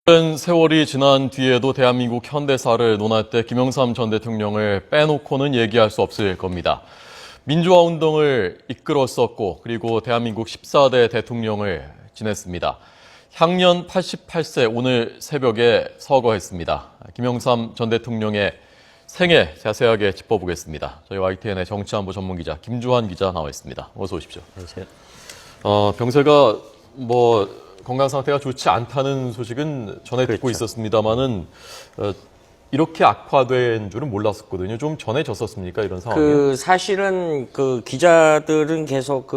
오랜 세월이 지난 뒤에도 대한민국 현대사를 논할 때 김영삼 전 대통령을 빼놓고는 얘기할 수 없을 겁니다. 민주화 운동을 이끌었었고 그리고 대한민국 14대 대통령을 지냈습니다. 향년 88세 오늘 새벽에 서거했습니다. 김영삼 전 대통령의 생애 자세하게 짚어보겠습니다. 저희 YTN의 정치안보 전문기자 김주환 기자 나와 있습니다. 어서 오십시오. 안녕하세요. 병세가 건강 상태가 좋지 않다는 소식은 전해 듣고 있었습니다만은 이렇게 악화된 줄은 몰랐었거든요. 좀 전해졌었습니까, 이런 상황이? 사실은 기자들은 계속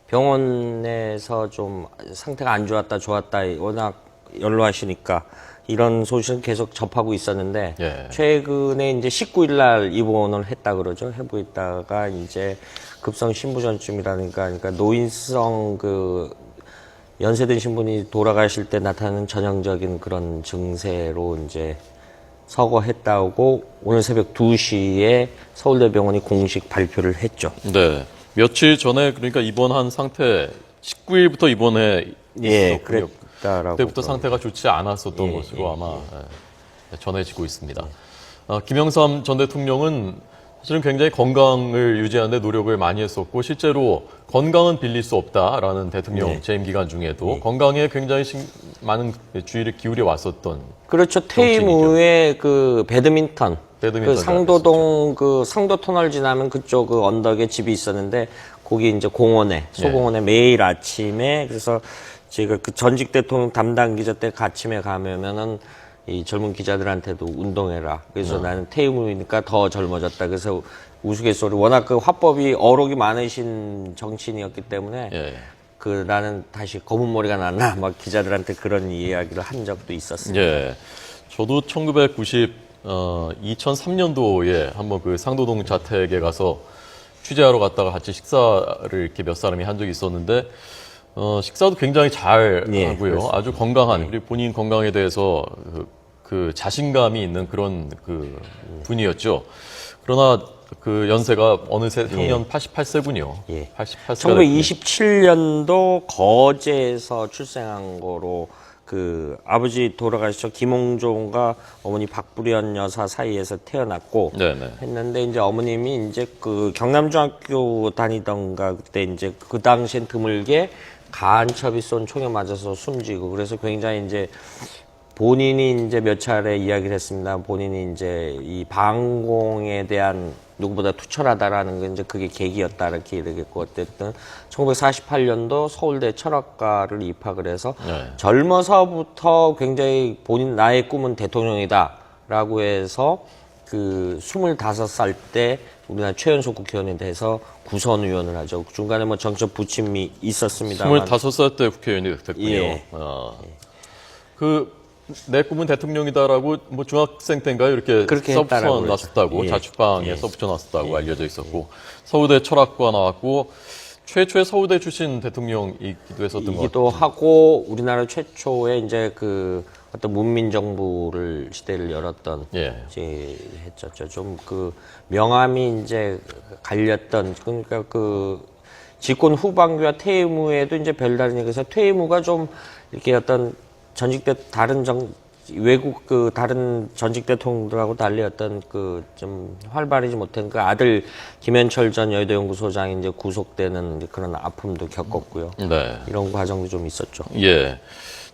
병원에서 좀 상태가 안 좋았다, 좋았다, 워낙 연로하시니까 이런 소식을 계속 접하고 있었는데, 예. 최근에 이제 19일 날 입원을 했다 그러죠. 해고 있다가 이제 급성 신부전증이라니까, 그러니까 노인성 연세든 신분이 돌아가실 때 나타나는 전형적인 그런 증세로 이제 서거했다고 오늘 새벽 2시에 서울대병원이 공식 발표를 했죠. 네. 며칠 전에 그러니까 입원한 상태 19일부터 입원해 예, 있었군요. 그랬다라고. 그때부터 상태가 좋지 않았었던 것으로 아마 전해지고 있습니다. 김영삼 전 대통령은 사실은 굉장히 건강을 유지하는 데 노력을 많이 했었고 실제로 건강은 빌릴 수 없다라는 대통령 재임 기간 중에도 건강에 굉장히 많은 주의를 기울여 왔었던. 그렇죠. 퇴임 후에 배드민턴 상도동 상도 터널 지나면 그쪽 언덕에 집이 있었는데 거기 이제 소공원에 매일 아침에 그래서 제가 전직 대통령 담당 기자 때 아침에 가면은 이 젊은 기자들한테도 운동해라. 그래서 나는 퇴임 후니까 더 젊어졌다. 그래서 우스갯소리 워낙 화법이 어록이 많으신 정치인이었기 때문에 나는 다시 검은 머리가 났나 막 기자들한테 그런 이야기를 한 적도 있었습니다. 예. 저도 2003년도에 한번 상도동 자택에 가서 취재하러 갔다가 같이 식사를 이렇게 몇 사람이 한 적이 있었는데 식사도 굉장히 잘 하고요. 그렇습니다. 아주 건강한 그리고 본인 건강에 대해서 자신감이 있는 그런 분이었죠. 그러나 연세가 어느새 향년 88세군요. 88세가 1927년도 거제에서 출생한 거로 아버지 돌아가시죠. 김홍종과 어머니 박부련 여사 사이에서 태어났고 했는데 이제 어머님이 이제 경남중학교 다니던가 그때 이제 그 당시엔 드물게 간첩이 쏜 총에 맞아서 숨지고 그래서 굉장히 이제 본인이 이제 몇 차례 이야기를 했습니다. 본인이 이제 이 방공에 대한 누구보다 투철하다라는 게 이제 그게 계기였다 이렇게 얘기했고 어쨌든 1948년도 서울대 철학과를 입학을 해서 젊어서부터 굉장히 나의 꿈은 대통령이다라고 해서 25살 때 우리나라 최연소 국회의원에 대해서 구선 의원을 하죠. 중간에 정적 부침이 있었습니다만 25살 때 국회의원이 됐군요. 내 꿈은 대통령이다라고 중학생 때인가요? 이렇게 써붙여 놨었다고 자취방에 써붙여 놨었다고 알려져 있었고 서울대 철학과 나왔고 최초의 서울대 출신 대통령이기도 했었던 것 같아요. 하고 우리나라 최초의 이제 어떤 문민정부를 시대를 열었던 이제 했었죠. 좀 명함이 이제 갈렸던 그러니까 집권 후반기와 퇴임 후에도 이제 별다른 얘기에서 퇴임 후가 좀 이렇게 어떤 외국 다른 전직 대통령들하고 달리 어떤 좀 활발하지 못한 아들 김현철 전 여의도 연구소장이 이제 구속되는 그런 아픔도 겪었고요. 이런 과정도 좀 있었죠. 예.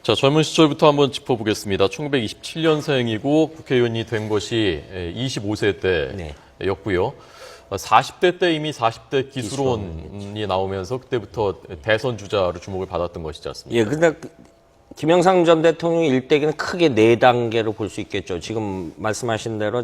자, 젊은 시절부터 한번 짚어보겠습니다. 1927년생이고 국회의원이 된 것이 25세 때였고요. 40대 때 이미 40대 기술원이 나오면서 그때부터 대선 주자로 주목을 받았던 것이지 않습니까? 예, 근데 김영삼 전 대통령 일대기는 크게 4단계로 볼 수 있겠죠. 지금 말씀하신 대로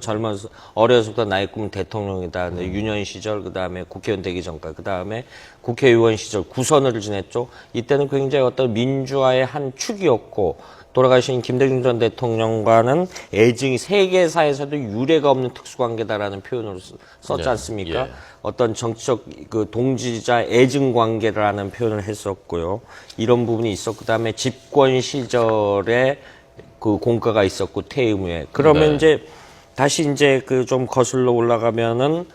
어려서부터 나의 꿈은 대통령이다. 유년 시절, 그 다음에 국회의원 되기 전까지, 그 다음에 국회의원 시절 구선을 지냈죠. 이때는 굉장히 어떤 민주화의 한 축이었고, 돌아가신 김대중 전 대통령과는 애증이 세계사에서도 유례가 없는 특수관계다라는 표현을 썼지 않습니까? 어떤 정치적 동지자 애증 관계라는 표현을 했었고요. 이런 부분이 있었고, 그다음에 집권 시절에 공과가 있었고 퇴임 후에. 그러면 이제 다시 이제 좀 거슬러 올라가면은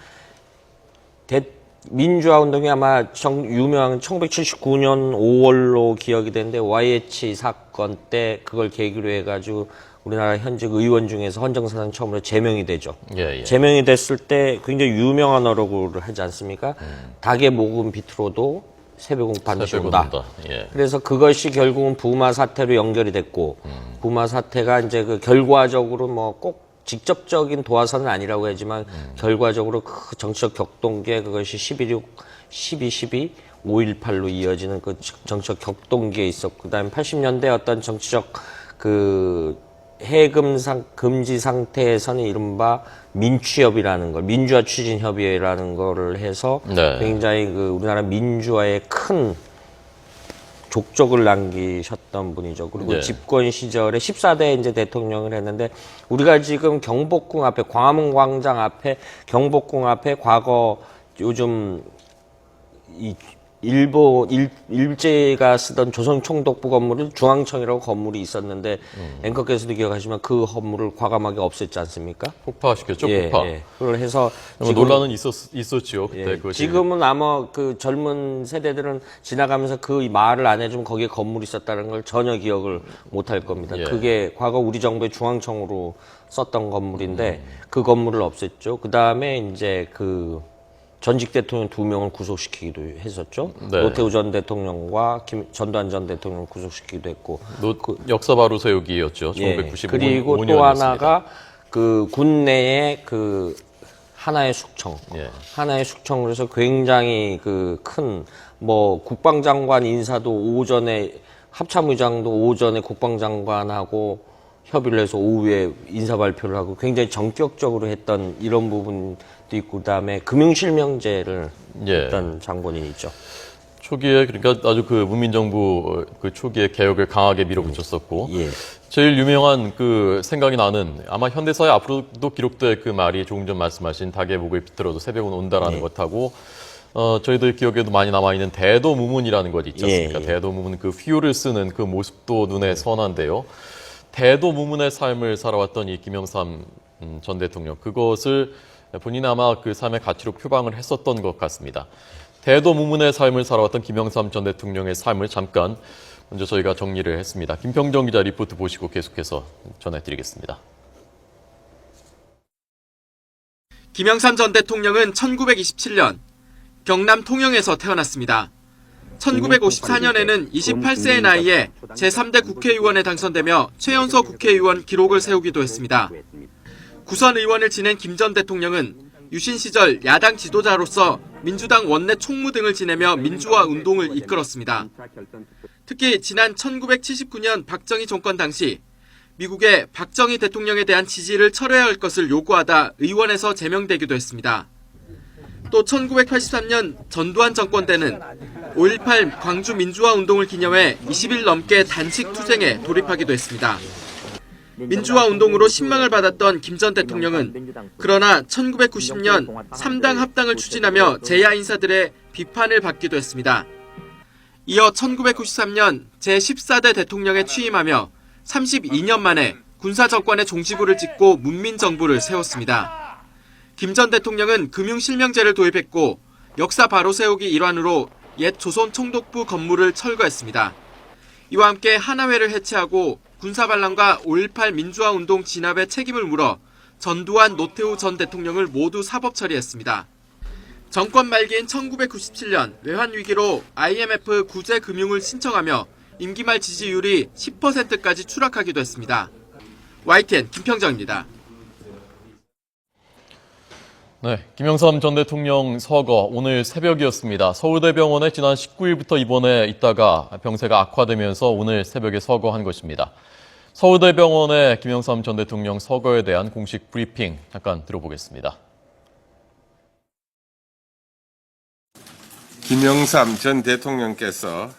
민주화 운동이 아마 유명한 1979년 5월로 기억이 되는데 YH 사건 때 그걸 계기로 해가지고 우리나라 현직 의원 중에서 헌정사상 처음으로 제명이 되죠. 예. 제명이 됐을 때 굉장히 유명한 어록을 하지 않습니까? 닭의 목은 비틀어도 새벽은 반드시 온다. 예. 그래서 그것이 결국은 부마 사태로 연결이 됐고 부마 사태가 이제 그 결과적으로 뭐 꼭 직접적인 도화선은 아니라고 하지만 결과적으로 그 정치적 격동기에 그것이 12.12, 5.18로 이어지는 그 정치적 격동기에 있었고 그다음에 80년대 어떤 정치적 그 해금 금지 상태에서는 이른바 민추협이라는 걸, 민주화 추진 협의회라는 거를 해서 네. 굉장히 그 우리나라 민주화에 큰 족적을 남기셨던 분이죠. 그리고 네. 집권 시절에 14대 이제 대통령을 했는데 우리가 지금 경복궁 앞에 광화문 광장 앞에 경복궁 앞에 과거 요즘 이 일제가 쓰던 조선총독부 건물은 중앙청이라고 건물이 있었는데 앵커께서도 기억하시면 그 건물을 과감하게 없앴지 않습니까? 폭파시켰죠, 폭파. 예. 그걸 해서 논란은 있었지요. 그때 예. 지금은 아마 그 젊은 세대들은 지나가면서 그 말을 안 해주면 거기에 건물이 있었다는 걸 전혀 기억을 못할 겁니다. 예. 그게 과거 우리 정부의 중앙청으로 썼던 건물인데 그 건물을 없앴죠. 그 다음에 이제 그 전직 대통령 2명을 구속시키기도 했었죠. 네. 노태우 전 대통령과 전두환 전 대통령을 구속시키기도 했고. 역사 바로 세우기였죠. 1995년. 그리고 5년이었습니다. 또 하나가 그 군내의 그 하나의 숙청. 예. 하나의 숙청으로 해서 굉장히 그 큰 뭐 국방장관 인사도 오전에 합참의장도 오전에 국방장관하고 협의를 해서 오후에 인사 발표를 하고 굉장히 전격적으로 했던 이런 부분도 있고 그다음에 금융실명제를 했던 장본인이 있죠. 초기에 그러니까 아주 그 문민정부 그 초기에 개혁을 강하게 밀어붙였었고 제일 유명한 그 생각이 나는 아마 현대사에 앞으로도 기록될 그 말이 조금 전 말씀하신 닭의 목을 비틀어도 새벽은 온다라는 것하고 저희들 기억에도 많이 남아있는 대도무문이라는 것 있지 않습니까? 대도무문 그 휘호를 쓰는 그 모습도 눈에 선한데요. 대도무문의 삶을 살아왔던 이 김영삼 전 대통령, 그것을 본인 아마 그 삶의 가치로 표방을 했었던 것 같습니다. 대도무문의 삶을 살아왔던 김영삼 전 대통령의 삶을 잠깐 먼저 저희가 정리를 했습니다. 김평정 기자 리포트 보시고 계속해서 전해드리겠습니다. 김영삼 전 대통령은 1927년 경남 통영에서 태어났습니다. 1954년에는 28세의 나이에 제3대 국회의원에 당선되며 최연소 국회의원 기록을 세우기도 했습니다. 구선 의원을 지낸 김 전 대통령은 유신 시절 야당 지도자로서 민주당 원내 총무 등을 지내며 민주화 운동을 이끌었습니다. 특히 지난 1979년 박정희 정권 당시 미국의 박정희 대통령에 대한 지지를 철회해야 할 것을 요구하다 의원에서 제명되기도 했습니다. 또 1983년 전두환 정권 때는 5.18 광주 민주화 운동을 기념해 20일 넘게 단식 투쟁에 돌입하기도 했습니다. 민주화 운동으로 신망을 받았던 김 전 대통령은 그러나 1990년 3당 합당을 추진하며 재야 인사들의 비판을 받기도 했습니다. 이어 1993년 제14대 대통령에 취임하며 32년 만에 군사정권의 종지부를 찍고 문민정부를 세웠습니다. 김 전 대통령은 금융실명제를 도입했고 역사 바로 세우기 일환으로 옛 조선총독부 건물을 철거했습니다. 이와 함께 하나회를 해체하고 군사반란과 5.18 민주화운동 진압의 책임을 물어 전두환, 노태우 전 대통령을 모두 사법 처리했습니다. 정권 말기인 1997년 외환위기로 IMF 구제 금융을 신청하며 임기 말 지지율이 10%까지 추락하기도 했습니다. YTN 김평정입니다. 네, 김영삼 전 대통령 서거 오늘 새벽이었습니다. 서울대병원에 지난 19일부터 입원해 있다가 병세가 악화되면서 오늘 새벽에 서거한 것입니다. 서울대병원의 김영삼 전 대통령 서거에 대한 공식 브리핑 잠깐 들어보겠습니다. 김영삼 전 대통령께서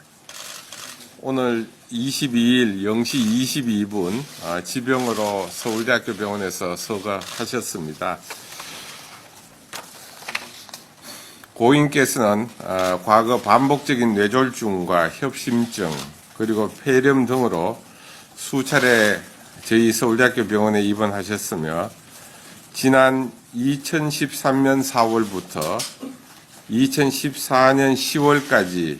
오늘 22일 0시 22분 지병으로 서울대학교 병원에서 서거하셨습니다. 고인께서는 과거 반복적인 뇌졸중과 협심증 그리고 폐렴 등으로 수차례 저희 서울대학교 병원에 입원하셨으며 지난 2013년 4월부터 2014년 10월까지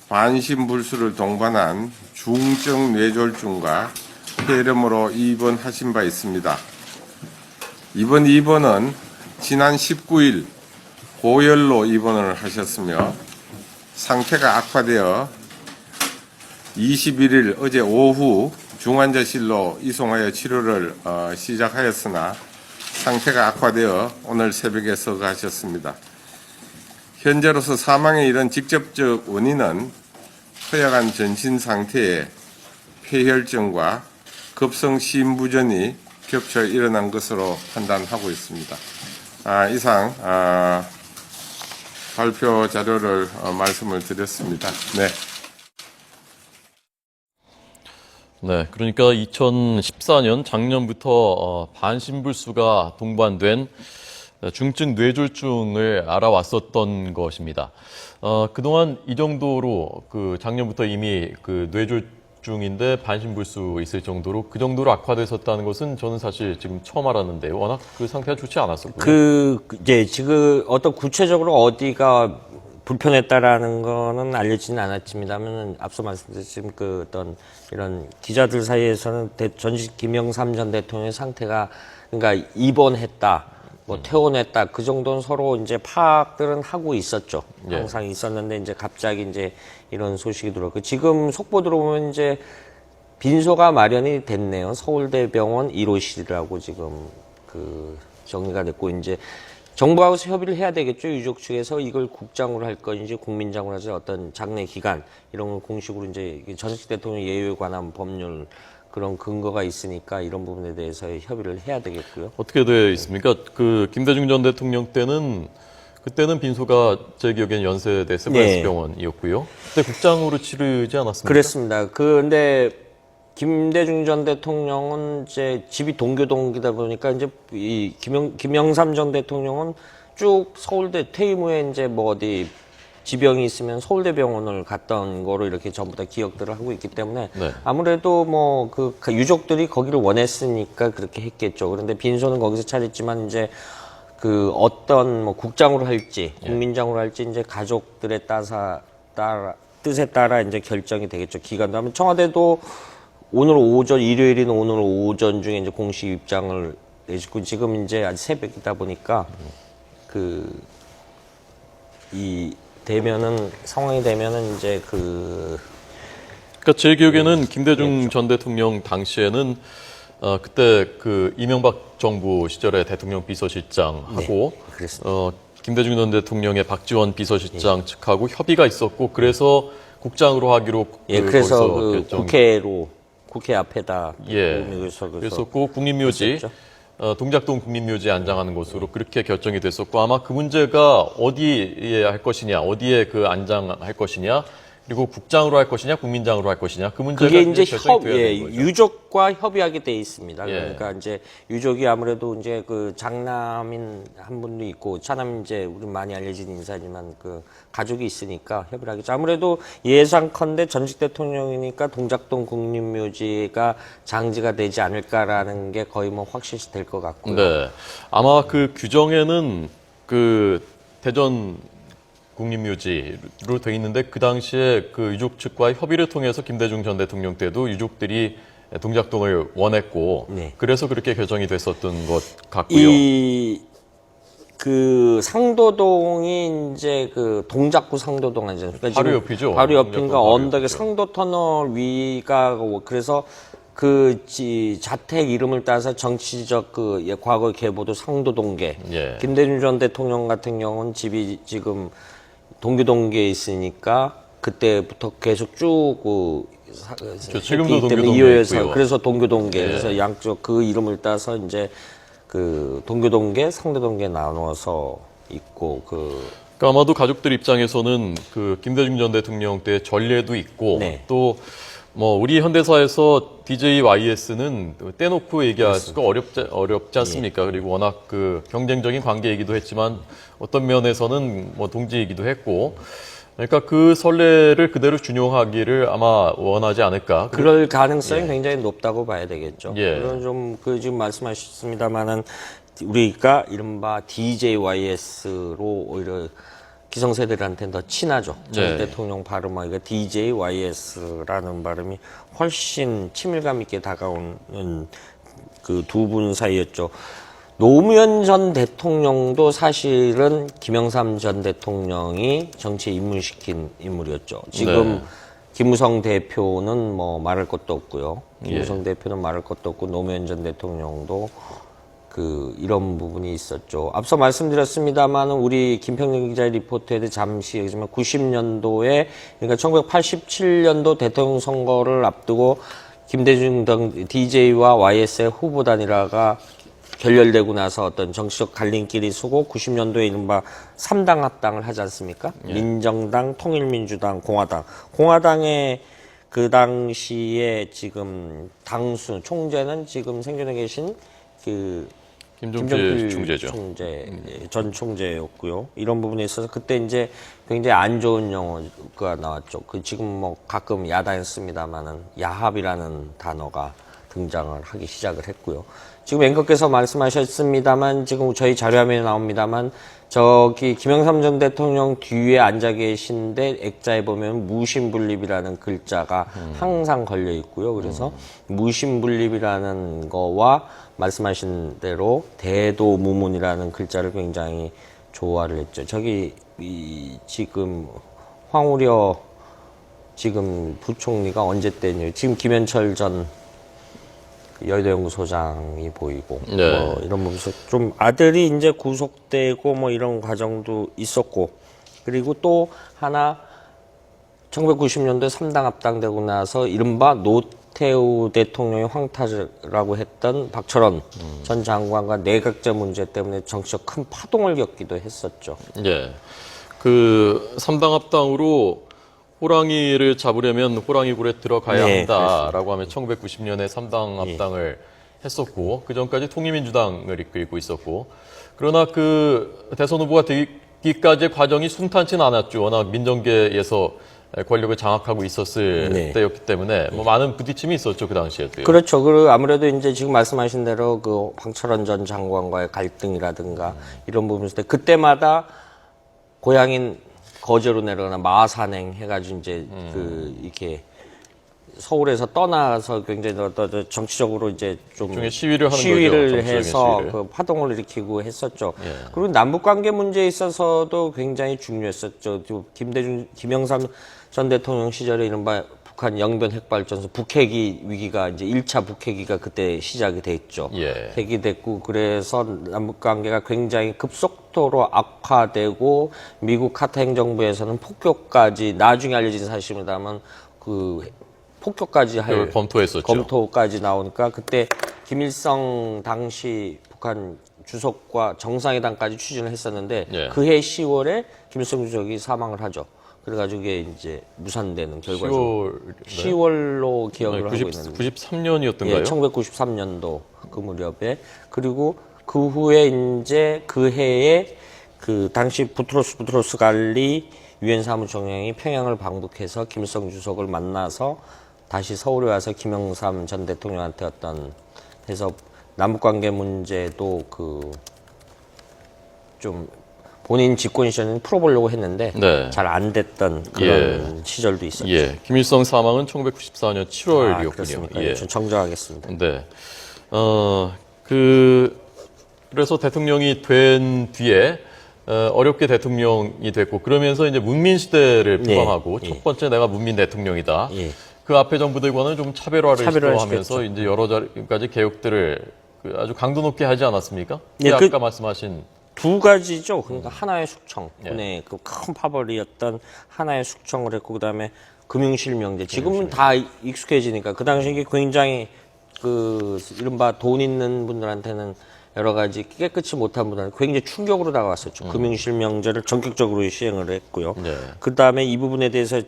반신불수를 동반한 중증 뇌졸중과 폐렴으로 입원하신 바 있습니다. 이번 입원은 지난 19일 고열로 입원을 하셨으며 상태가 악화되어 21일 어제 오후 중환자실로 이송하여 치료를 시작하였으나 상태가 악화되어 오늘 새벽에 서거하셨습니다. 현재로서 사망의 이런 직접적 원인은 허약한 전신 상태에 폐혈증과 급성 심부전이 겹쳐 일어난 것으로 판단하고 있습니다. 이상 발표 자료를 말씀을 드렸습니다. 네. 네, 그러니까 2014년 작년부터 반신불수가 동반된 중증 뇌졸중을 알아왔었던 것입니다. 그동안 이 정도로 작년부터 이미 뇌졸중인데 반신불수 있을 정도로 그 정도로 악화됐었다는 것은 저는 사실 지금 처음 알았는데 워낙 그 상태가 좋지 않았었고요. 이제 지금 어떤 구체적으로 어디가 불편했다라는 거는 알려지는 않았습니다만 앞서 말씀드린 어떤 이런 기자들 사이에서는 전직 김영삼 전 대통령의 상태가 그러니까 입원했다, 퇴원했다 그 정도는 서로 이제 파악들은 하고 있었죠. 항상 있었는데 이제 갑자기 이제 이런 소식이 들어왔고 지금 속보 들어보면 이제 빈소가 마련이 됐네요. 서울대병원 1호실이라고 지금 정리가 됐고 이제 정부하고 협의를 해야 되겠죠. 유족 측에서 이걸 국장으로 할 건지 국민장으로 하지 어떤 장례 기간 이런 걸 공식으로 이제 전직 대통령 예우에 관한 법률 그런 근거가 있으니까 이런 부분에 대해서 협의를 해야 되겠고요. 어떻게 되어 있습니까? 김대중 전 대통령 그때는 빈소가 제 기억엔 연세대 세브란스병원이었고요. 그때 국장으로 치르지 않았습니까? 그랬습니다. 근데 김대중 전 대통령은 이제 집이 동교동이다 보니까 이제 이 김영삼 전 대통령은 쭉 서울대 퇴임 후에 이제 어디 지병이 있으면 서울대병원을 갔던 거로 이렇게 전부 다 기억들을 하고 있기 때문에 아무래도 유족들이 거기를 원했으니까 그렇게 했겠죠. 그런데 빈소는 거기서 차렸지만 이제 어떤 국장으로 할지 국민장으로 할지 이제 가족들의 뜻에 따라 이제 결정이 되겠죠. 기간도 하면 청와대도 오늘 오전 일요일인 오늘 오전 중에 이제 공식 입장을 내주고 지금 이제 아직 새벽이다 보니까 상황이 되면은 이제 그러니까 제 기억에는 김대중 전 대통령 당시에는 그때 이명박 정부 시절에 대통령 비서실장하고 김대중 전 대통령의 박지원 비서실장 측하고 협의가 있었고 그래서 국장으로 하기로 그래서 국회 앞에다 그랬었고 국민묘지 동작동 국민묘지에 안장하는 것으로 그렇게 결정이 됐었고 아마 그 문제가 어디에 할 것이냐, 어디에 안장할 것이냐, 그리고 국장으로 할 것이냐, 국민장으로 할 것이냐 그 문제가 그게 이제 결정이 돼야 되는 거죠. 유족과 협의하게 돼 있습니다. 그러니까 이제 유족이 아무래도 이제 장남인 한 분도 있고 차남 이제 우리 많이 알려진 인사지만 가족이 있으니까 협의를 하겠죠. 아무래도 예상컨대 전직 대통령이니까 동작동 국립묘지가 장지가 되지 않을까라는 게 거의 확실시 될 것 같고요. 네, 아마 규정에는 대전 국립묘지로 돼 있는데 그 당시에 유족 측과의 협의를 통해서 김대중 전 대통령 때도 유족들이 동작동을 원했고 그래서 그렇게 결정이 됐었던 것 같고요. 상도동이 이제 동작구 상도동 아니잖아요. 그러니까 바로 옆이죠. 바로 옆인가 언덕에 상도터널 위가 그래서 자택 이름을 따서 정치적 과거 계보도 상도동계. 김대중 전 대통령 같은 경우는 집이 지금 동교동계에 있으니까 그때부터 계속 쭉 지금도 동교동계에 있고요. 그래서 동교동계. 그래서 양쪽 이름을 따서 이제 동교동계, 상도동계 나눠서 있고 그러니까 아마도 가족들 입장에서는 김대중 전 대통령 때 전례도 있고 또 우리 현대사에서 DJYS는 떼놓고 얘기할 수가 어렵지 않습니까? 그리고 워낙 경쟁적인 관계이기도 했지만 어떤 면에서는 동지이기도 했고 그러니까 그 선례를 그대로 준용하기를 아마 원하지 않을까. 그럴 가능성이 굉장히 높다고 봐야 되겠죠. 물론 지금 말씀하셨습니다만은 우리가 이른바 DJYS로 오히려 기성세대들한테는 더 친하죠. 전 네. 대통령 발음하기가 DJYS라는 발음이 훨씬 친밀감 있게 다가오는 그 두 분 사이였죠. 노무현 전 대통령도 사실은 김영삼 전 대통령이 정치에 입문시킨 인물이었죠. 지금 네. 김무성 대표는 뭐 말할 것도 없고요. 김무성 예. 대표는 말할 것도 없고 노무현 전 대통령도 그 이런 부분이 있었죠. 앞서 말씀드렸습니다만 우리 김평균 기자의 리포트에도 잠시 얘기지만 90년도에 그러니까 1987년도 대통령 선거를 앞두고 김대중 등 DJ와 YS의 후보 단일화가 결렬되고 나서 어떤 정치적 갈림길이 서고 90년도에 이른바 3당 합당을 하지 않습니까? 예. 민정당, 통일민주당, 공화당. 공화당의 그 당시에 지금 당수, 총재는 지금 생존해 계신 그 김종필 총재죠. 전 총재였고요. 이런 부분에 있어서 그때 이제 굉장히 안 좋은 용어가 나왔죠. 그 지금 뭐 가끔 야당에 씁니다만은 야합이라는 단어가 등장을 하기 시작을 했고요. 지금 앵커께서 말씀하셨습니다만 지금 저희 자료화면에 나옵니다만 저기 김영삼 전 대통령 뒤에 앉아 계신데 액자에 보면 무신분립이라는 글자가 항상 걸려 있고요. 그래서 무신분립이라는 거와 말씀하신 대로 대도무문이라는 글자를 굉장히 좋아를 했죠. 저기 지금 황우려 지금 부총리가 언제 때냐 지금 김현철 전 여의도연구소장이 보이고 네. 뭐 이런 부분에서 좀 아들이 이제 구속되고 뭐 이런 과정도 있었고 그리고 또 하나 1990년도에 3당 합당되고 나서 이른바 노태우 대통령의 황타라고 했던 박철원 전 장관과 내각제 문제 때문에 정치적 큰 파동을 겪기도 했었죠. 예. 그 3당 합당으로 호랑이를 잡으려면 호랑이 굴에 들어가야 네, 한다라고 하면 1990년에 3당 합당을 했었고 그 전까지 통일민주당을 이끌고 있었고 그러나 그 대선 후보가 되기까지의 과정이 순탄치는 않았죠. 워낙 민정계에서 권력을 장악하고 있었을 네. 때였기 때문에 뭐 많은 부딪힘이 있었죠 그 당시에도요. 그렇죠. 그리고 아무래도 이제 지금 말씀하신 대로 그 황철원 전 장관과의 갈등이라든가 이런 부분에서 그때마다 고향인 거제로 내려가나 마산행 해가지고 이제 그 이렇게 서울에서 떠나서 굉장히 정치적으로 이제 좀 일종의 시위를 하는 시위를 거죠. 정치적인 해서 시위를. 그 파동을 일으키고 했었죠. 예. 그리고 남북 관계 문제에 있어서도 굉장히 중요했었죠. 김영삼 전 대통령 시절에 이른바 북한 영변 핵발전소 북핵이 위기가 이제 1차 북핵위가 그때 시작이 됐죠. 예. 핵이 됐고 그래서 남북 관계가 굉장히 급속도로 악화되고 미국 카터 행정부에서는 폭격까지 나중에 알려진 사실입니다만 그 폭격까지 할 그걸 검토했었죠. 검토까지 나오니까 그때 김일성 당시 북한 주석과 정상회담까지 추진을 했었는데 예. 그해 10월에 김일성 주석이 사망을 하죠. 그래가지고 이게 이제 무산되는 결과죠. 10월로 기억을 하고 있는데 93년이었던가요? 예, 1993년도 그 무렵에 그리고 그 후에 이제 그 해에 그 당시 부트로스 갈리 유엔 사무총장이 평양을 방북해서 김일성 주석을 만나서 다시 서울에 와서 김영삼 전 대통령한테 어떤 해서 남북관계 문제도 그 좀 본인 집권 시절에는 풀어보려고 했는데 네. 잘 안 됐던 그런 시절도 있었죠. 예. 김일성 사망은 1994년 7월이었군요. 그렇습니까? 예. 좀 정정하겠습니다. 네. 그래서 대통령이 된 뒤에 어렵게 대통령이 됐고 그러면서 이제 문민 시대를 표방하고 첫 번째 내가 문민 대통령이다. 예. 그 앞에 정부들과는 좀 차별화를 시도하면서 시켰죠. 이제 여러 가지 개혁들을 아주 강도 높게 하지 않았습니까? 예, 아까 말씀하신 두 가지죠. 그러니까 하나의 숙청, 예. 네, 그 큰 파벌이었던 하나의 숙청을 했고 그다음에 금융실명제. 지금은 다 익숙해지니까 그 당시 이게 굉장히 그 이른바 돈 있는 분들한테는 여러 가지 깨끗이 못한 분들한테 굉장히 충격으로 다가왔었죠. 금융실명제를 전격적으로 시행을 했고요. 네. 그다음에 이 부분에 대해서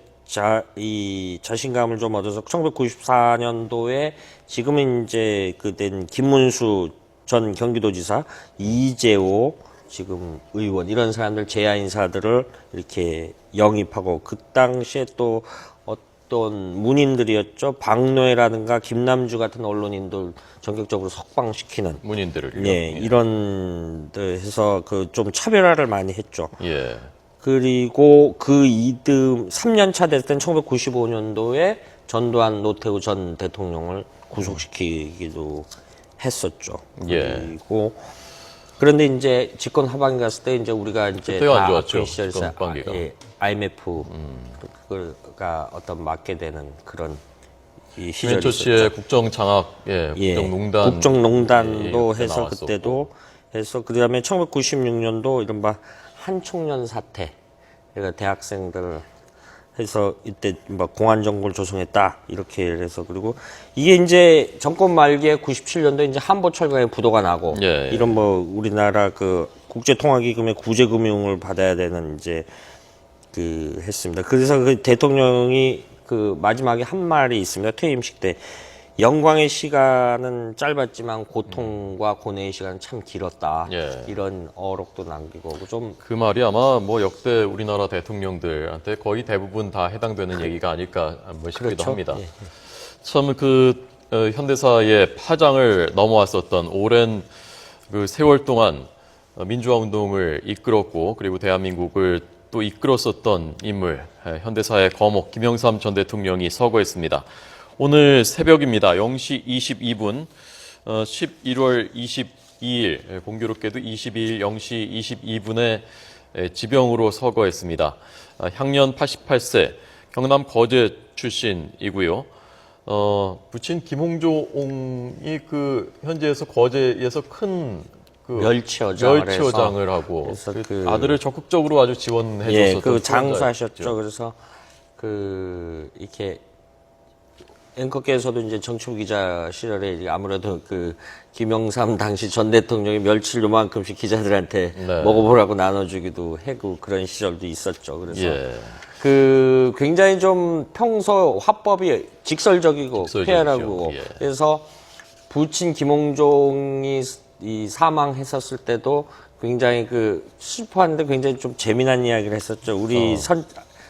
자신감을 좀 얻어서 1994년도에 지금은 이제 그된 김문수 전 경기도지사, 이재호 지금 의원 이런 사람들 제야 인사들을 이렇게 영입하고 그 당시에 또 어떤 문인들이었죠. 박노해라든가 김남주 같은 언론인들 전격적으로 석방시키는 문인들을 예, 이런 데 해서 그 좀 차별화를 많이 했죠. 예. 그리고 그 이듬 3년 차 됐을 땐 1995년도에 전두환 노태우 전 대통령을 구속시키기도 했었죠. 예. 그리고 그런데 이제 집권 하반기 갔을 때 이제 우리가 이제 그때가 안 다 좋았죠. 그 시절에서 집권 하반기가. IMF 그가 어떤 맞게 되는 그런 이 시절이 김현철 씨의 있었죠. 국정장악, 국정농단, 국정농단도 그때 해서 나왔었고. 그때도 해서 그다음에 1996년도 이른바 한총련 사태, 그러니까 대학생들 해서 이때 뭐 공안 정부를 조성했다 이렇게 해서 그리고 이게 이제 정권 말기에 97년도에 이제 한보 철강에 부도가 나고 이런 뭐 우리나라 그 국제통화기금의 구제금융을 받아야 되는 이제 그 했습니다. 그래서 그 대통령이 그 마지막에 한 말이 있습니다. 퇴임식 때 영광의 시간은 짧았지만 고통과 고뇌의 시간은 참 길었다. 이런 어록도 남기고 좀 그 말이 아마 뭐 역대 우리나라 대통령들한테 거의 대부분 다 해당되는 얘기가 아닐까 한번 싶기도 그렇죠. 합니다. 참 그 현대사의 파장을 넘어왔었던 오랜 그 세월 동안 민주화 운동을 이끌었고 그리고 대한민국을 또 이끌었었던 인물, 현대사의 거목 김영삼 전 대통령이 서거했습니다. 오늘 새벽입니다. 0시 22분, 11월 22일, 공교롭게도 22일 0시 22분에 지병으로 서거했습니다. 향년 88세, 경남 거제 출신이고요. 부친 김홍조옹이 그 현지에서 거제에서 큰 그 멸치어장을 하고 그 아들을 적극적으로 아주 지원해줬었던 그 장수하셨죠. 그래서 그 이렇게 앵커께서도 이제 정치부 기자 시절에 아무래도 그 김영삼 당시 전 대통령이 멸치를 요만큼씩 기자들한테 먹어보라고 나눠주기도 하고 그런 시절도 있었죠. 그래서 그 굉장히 좀 평소 화법이 직설적이고 쾌활하고 그래서 부친 김홍종이 이 사망했었을 때도 굉장히 그 슬퍼하는데 굉장히 좀 재미난 이야기를 했었죠. 우리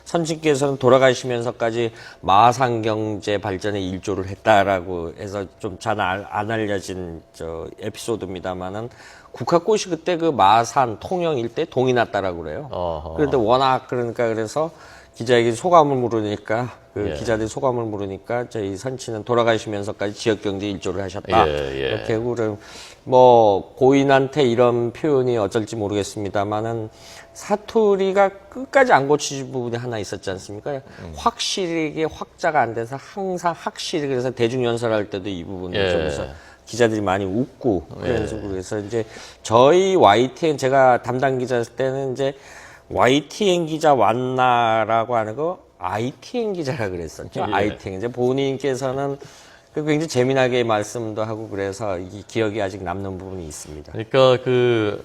선친께서는 돌아가시면서까지 마산 경제 발전에 일조를 했다라고 해서 좀 잘 안 알려진 저 에피소드입니다만은 국화꽃이 그때 그 마산 통영 일대 동이 났다라고 그래요. 그런데 워낙 그러니까 그래서 기자에게 소감을 물으니까 기자들이 소감을 물으니까 저희 선친은 돌아가시면서까지 지역 경제 일조를 하셨다. 이렇게 그럼 뭐 고인한테 이런 표현이 어쩔지 모르겠습니다만은 사투리가 끝까지 안 고쳐진 부분이 하나 있었지 않습니까? 확실하게 확자가 안 돼서 항상 확실히 그래서 대중연설할 때도 이 부분을 좀 기자들이 많이 웃고 그래서 이제 저희 YTN 제가 담당 기자였을 때는 이제 YTN 기자 왔나라고 하는 거 ITN 기자라 그랬었죠. ITN 이제 본인께서는 굉장히 재미나게 말씀도 하고 그래서 이 기억이 아직 남는 부분이 있습니다. 그러니까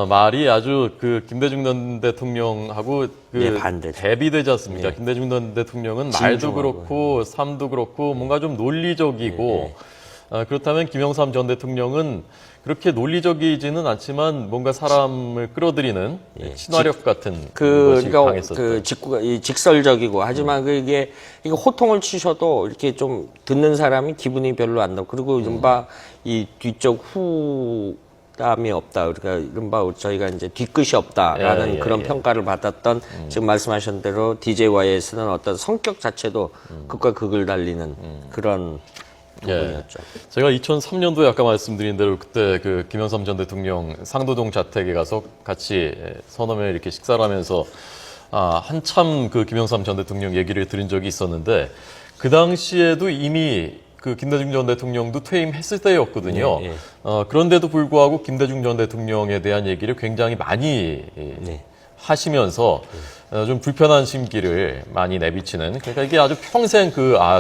말이 아주 그 김대중 전 대통령하고 대비되지 않습니까? 김대중 전 대통령은 말도 그렇고 삶도 그렇고 뭔가 좀 논리적이고 그렇다면 김영삼 전 대통령은 그렇게 논리적이지는 않지만 뭔가 사람을 끌어들이는 친화력 같은 것이 강했었죠. 직설적이고 하지만 이게 호통을 치셔도 이렇게 좀 듣는 사람이 기분이 별로 안 나고 그리고 이른바 이 뒤쪽 후담이 없다. 그러니까 이른바 저희가 이제 뒤끝이 없다라는 그런 평가를 받았던 지금 말씀하신 대로 DJYS는 어떤 성격 자체도 극과 극을 달리는 그런 부분이었죠. 제가 2003년도에 아까 말씀드린 대로 그때 그 김영삼 전 대통령 상도동 자택에 가서 같이 서너며 이렇게 식사를 하면서 한참 그 김영삼 전 대통령 얘기를 들은 적이 있었는데 그 당시에도 이미 그 김대중 전 대통령도 퇴임했을 때였거든요. 그런데도 불구하고 김대중 전 대통령에 대한 얘기를 굉장히 많이 하시면서 좀 불편한 심기를 많이 내비치는 그러니까 이게 아주 평생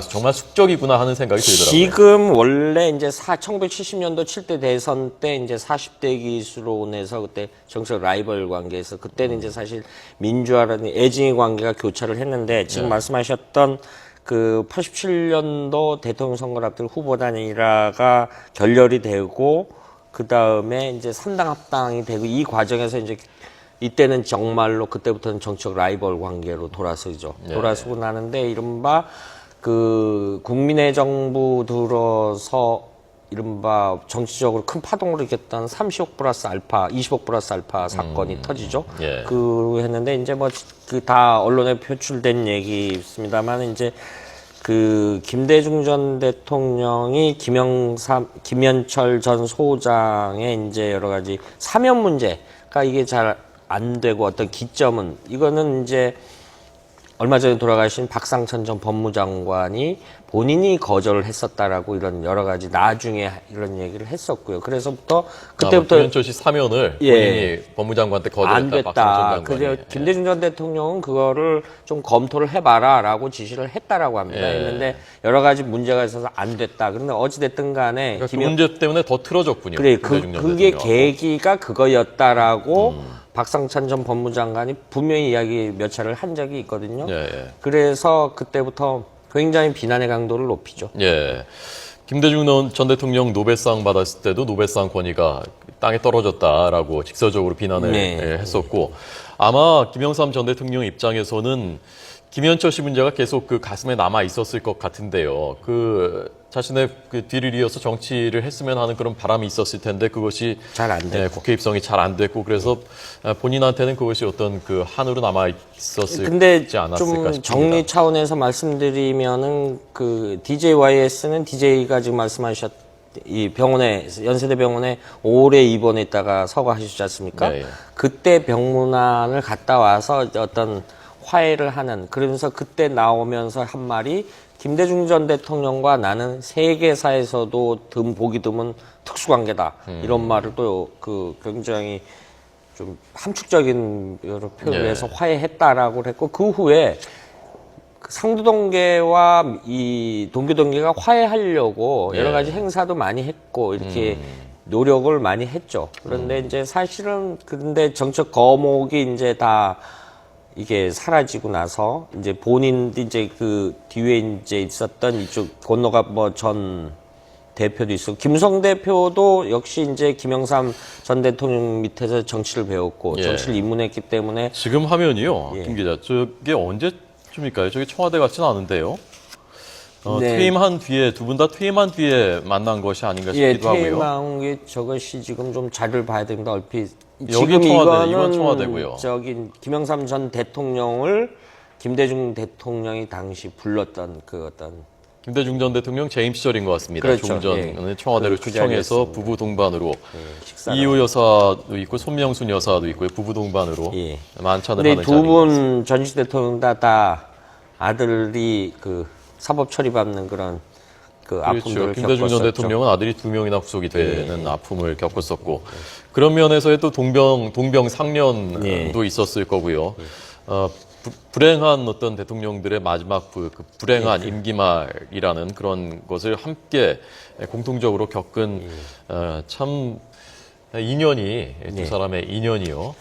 정말 숙적이구나 하는 생각이 들더라고요. 지금 원래 이제 1970년도 7대 대선 때 이제 40대 기수론에서 그때 정책 라이벌 관계에서 그때는 이제 사실 민주화라는 애증의 관계가 교차를 했는데 지금 말씀하셨던 그 87년도 대통령 선거를 앞둔 후보 단일화가 결렬이 되고 그 다음에 이제 3당 합당이 되고 이 과정에서 이제 이때는 정말로 그때부터는 정치적 라이벌 관계로 돌아서죠. 돌아서고 나는데 이른바 그 국민의 정부 들어서 이른바 정치적으로 큰 파동을 일으켰던 30억 플러스 알파, 20억 플러스 알파 사건이 터지죠. 예. 그 했는데 이제 뭐 그 다 언론에 표출된 얘기 있습니다만 이제 그 김대중 전 대통령이 김현철 전 소장의 이제 여러 가지 사면 문제가 이게 잘 안 되고 어떤 기점은 이거는 이제 얼마 전에 돌아가신 박상천 전 법무장관이 본인이 거절을 했었다라고 이런 여러 가지 나중에 이런 얘기를 했었고요. 그래서부터 그때부터 김현철 씨 사면을 본인이 법무장관한테 안 거절했다. 박상천 됐다. 장관이. 그래서 김대중 전 대통령은 그거를 좀 검토를 해봐라라고 지시를 했다라고 합니다. 예. 했는데 여러 가지 문제가 있어서 안 됐다. 그런데 어찌 됐든 간에 그러니까 그 문제 때문에 더 틀어졌군요. 그래 김대중 전 그게 대통령하고. 계기가 그거였다라고 박상천 전 법무장관이 분명히 이야기 몇 차례를 한 적이 있거든요. 예, 예. 그래서 그때부터 굉장히 비난의 강도를 높이죠. 예. 김대중 전 대통령 노벨상 받았을 때도 노벨상 권위가 땅에 떨어졌다라고 직설적으로 비난을 네. 했었고, 아마 김영삼 전 대통령 입장에서는 김현철 씨 문제가 계속 그 가슴에 남아 있었을 것 같은데요. 그 자신의 그 뒤를 이어서 정치를 했으면 하는 그런 바람이 있었을 텐데 그것이 잘안 됐고. 국회 입성이 잘 안 됐고, 그래서 본인한테는 그것이 어떤 그 한으로 남아 있었을지 근데 않았을까 좀 싶습니다. 정리 차원에서 말씀드리면은 그 DJYS는 DJ가 지금 말씀하셨 이 병원에 연세대 병원에 오래 입원했다가 서거하셨지 않습니까? 네, 예. 그때 병문안을 갔다 와서 어떤 화해를 하는 그러면서 그때 나오면서 한 말이 김대중 전 대통령과 나는 세계사에서도 보기 드문 특수관계다 이런 말을 또 그 굉장히 좀 함축적인 여러 표현을 해서 화해했다라고 했고 그 후에 그 상두동계와 이 동교동계가 화해하려고 여러 가지 행사도 많이 했고 이렇게 노력을 많이 했죠. 그런데 이제 사실은 근데 정책 거목이 이제 다 이게 사라지고 나서 이제 본인도 이제 그 뒤에 이제 있었던 이쪽 건너가 뭐 전 대표도 있었고 김성 대표도 역시 이제 김영삼 전 대통령 밑에서 정치를 배웠고 예. 정치를 입문했기 때문에 지금 화면이요, 예. 김 기자. 저게 언제쯤일까요? 저게 청와대 같지는 않은데요. 네. 퇴임한 뒤에 두 분 다 퇴임한 뒤에 만난 것이 아닌가 예, 싶기도 하고요. 퇴임한 게 저것이 지금 좀 자료를 봐야 됩니다. 얼핏 여기 지금 청와대, 이거는 이건 청와대고요. 저기 김영삼 전 대통령을 김대중 대통령이 당시 불렀던 그 어떤 김대중 전 대통령 재임 시절인 것 같습니다. 그렇죠. 조금 전에 청와대를 그 초청해서 자리였습니다. 부부 동반으로 식사를 이유 여사도 있고 손명순 여사도 있고요. 부부 동반으로 예. 만찬을 근데 하는 두 자리입니다. 분 전직 대통령 다 아들이 그 사법 처리받는 그런 그 그렇죠. 아픔들을 김대중 전 겪었었죠. 대통령은 아들이 2명이나 구속이 되는 아픔을 겪었었고, 그런 면에서의 또 동병상련도 예. 있었을 거고요. 불행한 어떤 대통령들의 마지막 그 불행한 임기말이라는 그런 것을 함께 공통적으로 겪은 참 인연이 두 사람의 인연이요.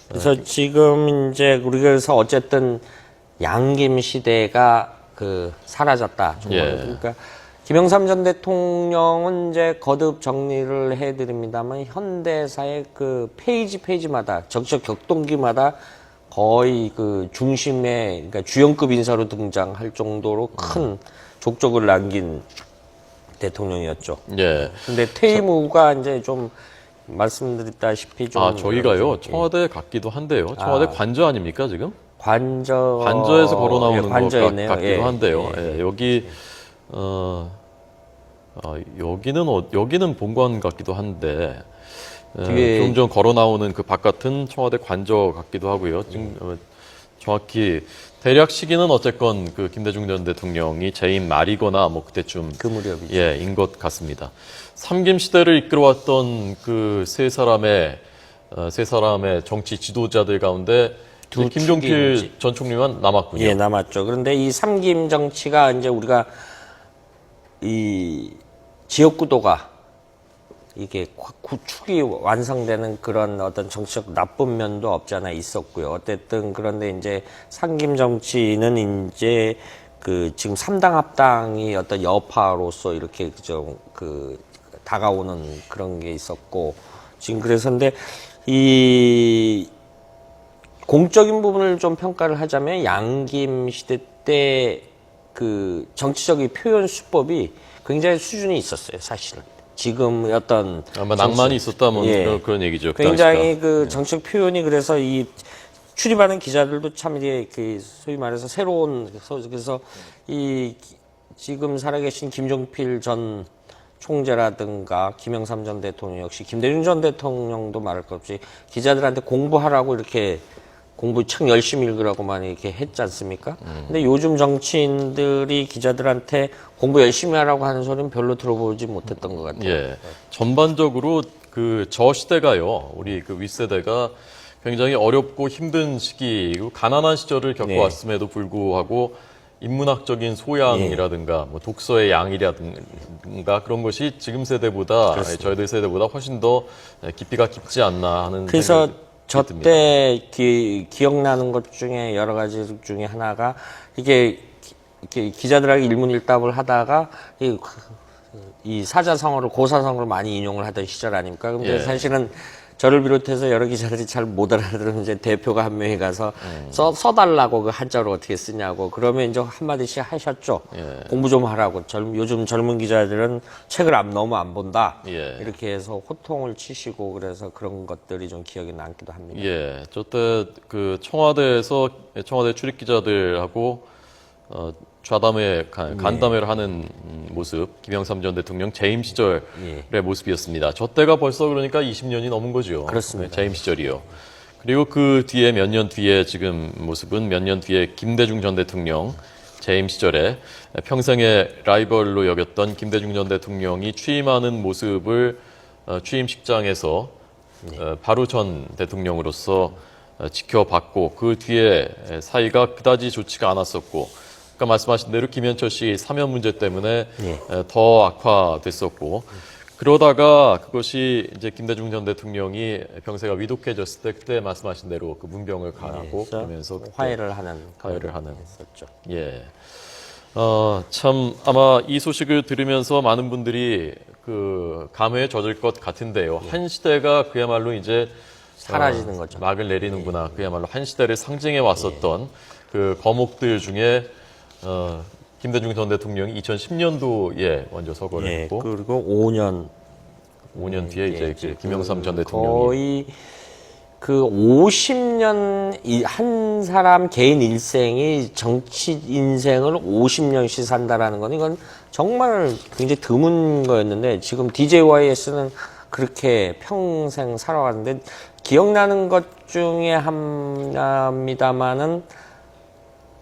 그래서 지금 이제 우리가 그래서 어쨌든 양김 시대가 그 사라졌다. 정말. 예. 그러니까 김영삼 전 대통령은 이제 거듭 정리를 해드립니다만 현대사의 그 페이지마다 정치적 격동기마다 거의 그 중심에 그러니까 주연급 인사로 등장할 정도로 큰 족적을 남긴 대통령이었죠. 예. 근데 퇴임 후가 이제 좀 말씀드렸다시피 좀 저희가요 청와대 같기도 한데요. 청와대 관저 아닙니까 지금? 관저에서 걸어 나오는 것 관저였네요. 같기도 한데요. 예. 예, 여기 여기는 본관 같기도 한데 뒤에 좀 전 걸어 나오는 그 바깥은 청와대 관저 같기도 하고요. 지금 정확히 대략 시기는 어쨌건 그 김대중 전 대통령이 재임 말이거나 뭐 그때쯤 그 무렵이죠. 인 것 같습니다. 삼김 시대를 이끌어왔던 그 세 사람의 정치 지도자들 가운데 두 김종필 축이 전 총리만 남았군요. 예, 남았죠. 그런데 이 삼김 정치가 이제 우리가 이 지역구도가 이게 구축이 완성되는 그런 어떤 정치적 나쁜 면도 없지 않아 있었고요. 어쨌든 그런데 이제 삼김 정치는 이제 그 지금 3당 합당이 어떤 여파로서 이렇게 그 다가오는 그런 게 있었고 지금 그래서 근데 이 공적인 부분을 좀 평가를 하자면 양김 시대 때 그 정치적인 표현 수법이 굉장히 수준이 있었어요, 사실은. 지금 어떤 아마 낭만이 있었다면 예. 그런 얘기죠. 그 굉장히 그 정책 표현이 그래서 이 출입하는 기자들도 참 이게 그 소위 말해서 새로운 그래서 이 지금 살아계신 김종필 전 총재라든가 김영삼 전 대통령 역시 김대중 전 대통령도 말할 것 없이 기자들한테 공부하라고 이렇게 공부 책 열심히 읽으라고 많이 이렇게 했지 않습니까? 근데 요즘 정치인들이 기자들한테 공부 열심히 하라고 하는 소리는 별로 들어보지 못했던 것 같아요. 예. 전반적으로 그 저 시대가요, 우리 그 윗세대가 굉장히 어렵고 힘든 시기, 그리고 가난한 시절을 겪어왔음에도 불구하고 인문학적인 소양이라든가 뭐 독서의 양이라든가 그런 것이 지금 세대보다 저희들 세대보다 훨씬 더 깊이가 깊지 않나 하는 그래서 생각이 듭니다. 저때 기억나는 것 중에 여러 가지 중에 하나가 이게 기자들에게 일문일답을 하다가 이 사자성어를 고사성어를 많이 인용을 하던 시절 아닙니까? 근데 예. 사실은 저를 비롯해서 여러 기자들이 잘 못 알아들으면 이제 대표가 한 명이 가서 써달라고 그 한자로 어떻게 쓰냐고 그러면 이제 한마디씩 하셨죠. 예. 공부 좀 하라고. 요즘 젊은 기자들은 책을 너무 안 본다. 예. 이렇게 해서 호통을 치시고 그래서 그런 것들이 좀 기억에 남기도 합니다. 예, 저때 그 청와대에서 청와대 출입 기자들하고 좌담회, 간담회를 하는 모습, 김영삼 전 대통령 재임 시절의 모습이었습니다. 저 때가 벌써 그러니까 20년이 넘은 거죠. 그렇습니다. 네, 재임 시절이요. 그리고 그 뒤에 몇 년 뒤에 지금 모습은 몇 년 뒤에 김대중 전 대통령 재임 시절에 평생의 라이벌로 여겼던 김대중 전 대통령이 취임하는 모습을 취임식장에서 바로 전 대통령으로서 지켜봤고 그 뒤에 사이가 그다지 좋지가 않았었고 아까 말씀하신 대로 김현철 씨 사면 문제 때문에 더 악화됐었고 그러다가 그것이 이제 김대중 전 대통령이 병세가 위독해졌을 때 그때 말씀하신 대로 그 문병을 가하고 그러면서 화해를 하는 했었죠. 예. 참 아마 이 소식을 들으면서 많은 분들이 그 감회에 젖을 것 같은데요. 한 시대가 그야말로 이제 사라지는 거죠. 막을 내리는구나. 그야말로 한 시대를 상징해 왔었던 그 거목들 중에 김대중 전 대통령이 2010년도에 먼저 서거를 했고 그리고 5년 뒤에 이제 김영삼 전 대통령이 거의 그 50년 한 사람 개인 일생이 정치 인생을 50년씩 산다라는 건 이건 정말 굉장히 드문 거였는데 지금 DJYS는 그렇게 평생 살아왔는데 기억나는 것 중에 하나입니다만은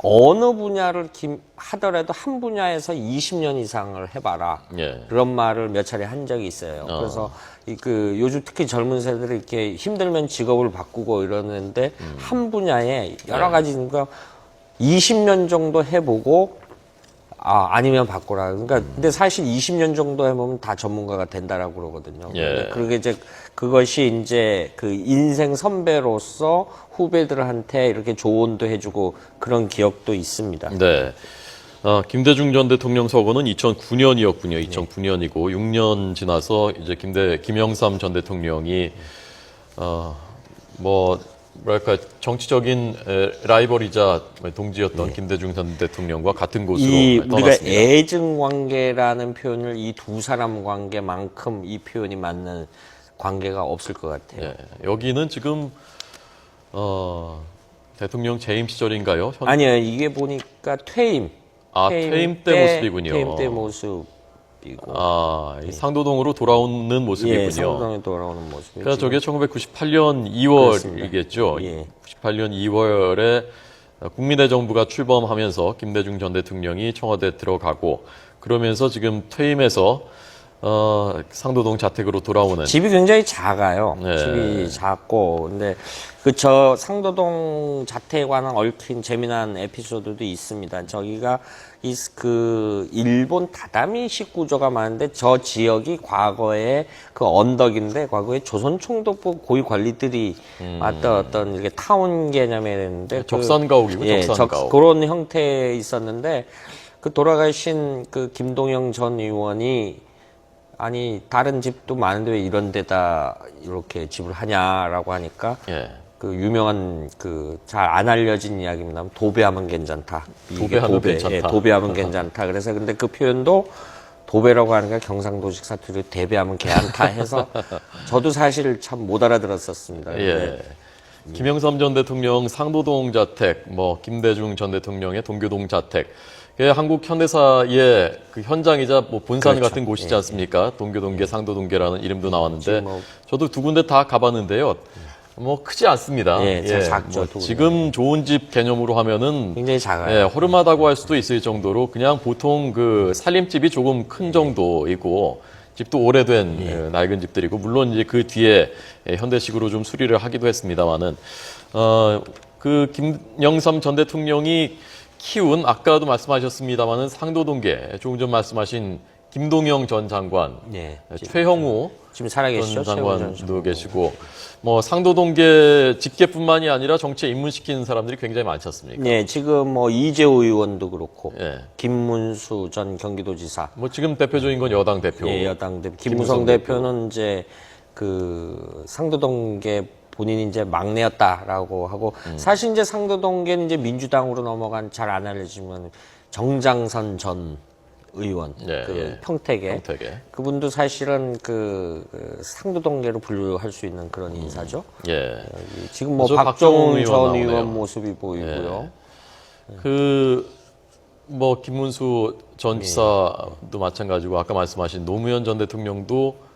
어느 분야를 하더라도 한 분야에서 20년 이상을 해봐라. 그런 말을 몇 차례 한 적이 있어요. 그래서 요즘 특히 젊은 세대들이 이렇게 힘들면 직업을 바꾸고 이러는데 한 분야에 여러 가지 그러니까 20년 정도 해보고 아니면 바꾸라. 그러니까 근데 사실 20년 정도 해보면 다 전문가가 된다라고 그러거든요. 그게 이제 그것이 이제 그 인생 선배로서 후배들한테 이렇게 조언도 해주고 그런 기억도 있습니다. 네. 김대중 전 대통령 서거는 2009년이었군요. 2009년이고 6년 지나서 이제 김영삼 전 대통령이 뭐랄까 정치적인 라이벌이자 동지였던 김대중 전 대통령과 같은 곳으로 떠났습니다. 우리가 애증 관계라는 표현을 이 두 사람 관계만큼 이 표현이 맞는 관계가 없을 것 같아요. 여기는 지금 대통령 재임 시절인가요? 아니요, 이게 보니까 퇴임 때 모습이군요. 퇴임 때 모습이고. 이 상도동으로 돌아오는 모습이군요. 상도동에 돌아오는 모습이죠. 그러니까 저게 1998년 2월이겠죠. 98년 2월에 국민의 정부가 출범하면서 김대중 전 대통령이 청와대에 들어가고 그러면서 지금 퇴임해서 상도동 자택으로 돌아오는 집이 굉장히 작아요. 집이 작고 근데 저 상도동 자택에 관한 얽힌 재미난 에피소드도 있습니다. 저기가 일본 다다미식 구조가 많은데 저 지역이 과거에 그 언덕인데 과거에 조선총독부 고위 관리들이 왔던 어떤 이렇게 타운 개념이 됐는데 적산가옥이고 적산가옥 그런 형태에 있었는데 그 돌아가신 그 김동영 전 의원이 아니 다른 집도 많은데 왜 이런 데다 이렇게 집을 하냐라고 하니까 그 유명한 그 잘 안 알려진 이야기입니다. 도배하면 괜찮다. 도배하면 괜찮다. 도배하면 괜찮다. 그래서 근데 그 표현도 도배라고 하는 게 경상도식 사투리로 대배하면 개안타 해서 저도 사실 참 못 알아들었었습니다. 예. 김영삼 전 대통령 상도동 자택, 뭐 김대중 전 대통령의 동교동 자택, 그게 한국 현대사의 그 현장이자 뭐 본산 그렇죠. 같은 곳이지 않습니까? 동교동계, 상도동계라는 이름도 나왔는데 뭐 저도 두 군데 다 가봤는데요. 뭐 크지 않습니다. 예, 작죠. 뭐 두 군데. 지금 좋은 집 개념으로 하면은 굉장히 작아요. 예, 허름하다고 할 수도 있을 정도로 그냥 보통 그 살림집이 조금 큰 정도이고 집도 오래된 낡은 집들이고 물론 이제 그 뒤에 현대식으로 좀 수리를 하기도 했습니다만은 그 김영삼 전 대통령이 키운 아까도 말씀하셨습니다만은 상도동계 조금 전 말씀하신 김동영 전 장관, 예. 최형우 지금 살아계시죠? 전 장관도 계시고 뭐 상도동계 직계뿐만이 아니라 정치에 입문시키는 사람들이 굉장히 많지 않습니까? 네, 지금 뭐 이재호 의원도 그렇고 예. 김문수 전 경기도지사, 뭐 지금 대표적인 건 여당 대표. 예, 여당 대표 김무성 대표는 이제 그 상도동계 본인이 이제 막내였다라고 하고 사실 이제 상도동계는 이제 민주당으로 넘어간 잘 안 알려지면 정장선 전 의원, 예, 그 예. 평택에 평택에. 그분도 사실은 그 상도동계로 분류할 수 있는 그런 인사죠. 예. 지금 뭐 저 박정훈 박정훈 전 의원 의원 나오네요. 모습이 보이고요. 뭐 김문수 전 지사도 마찬가지고 아까 말씀하신 노무현 전 대통령도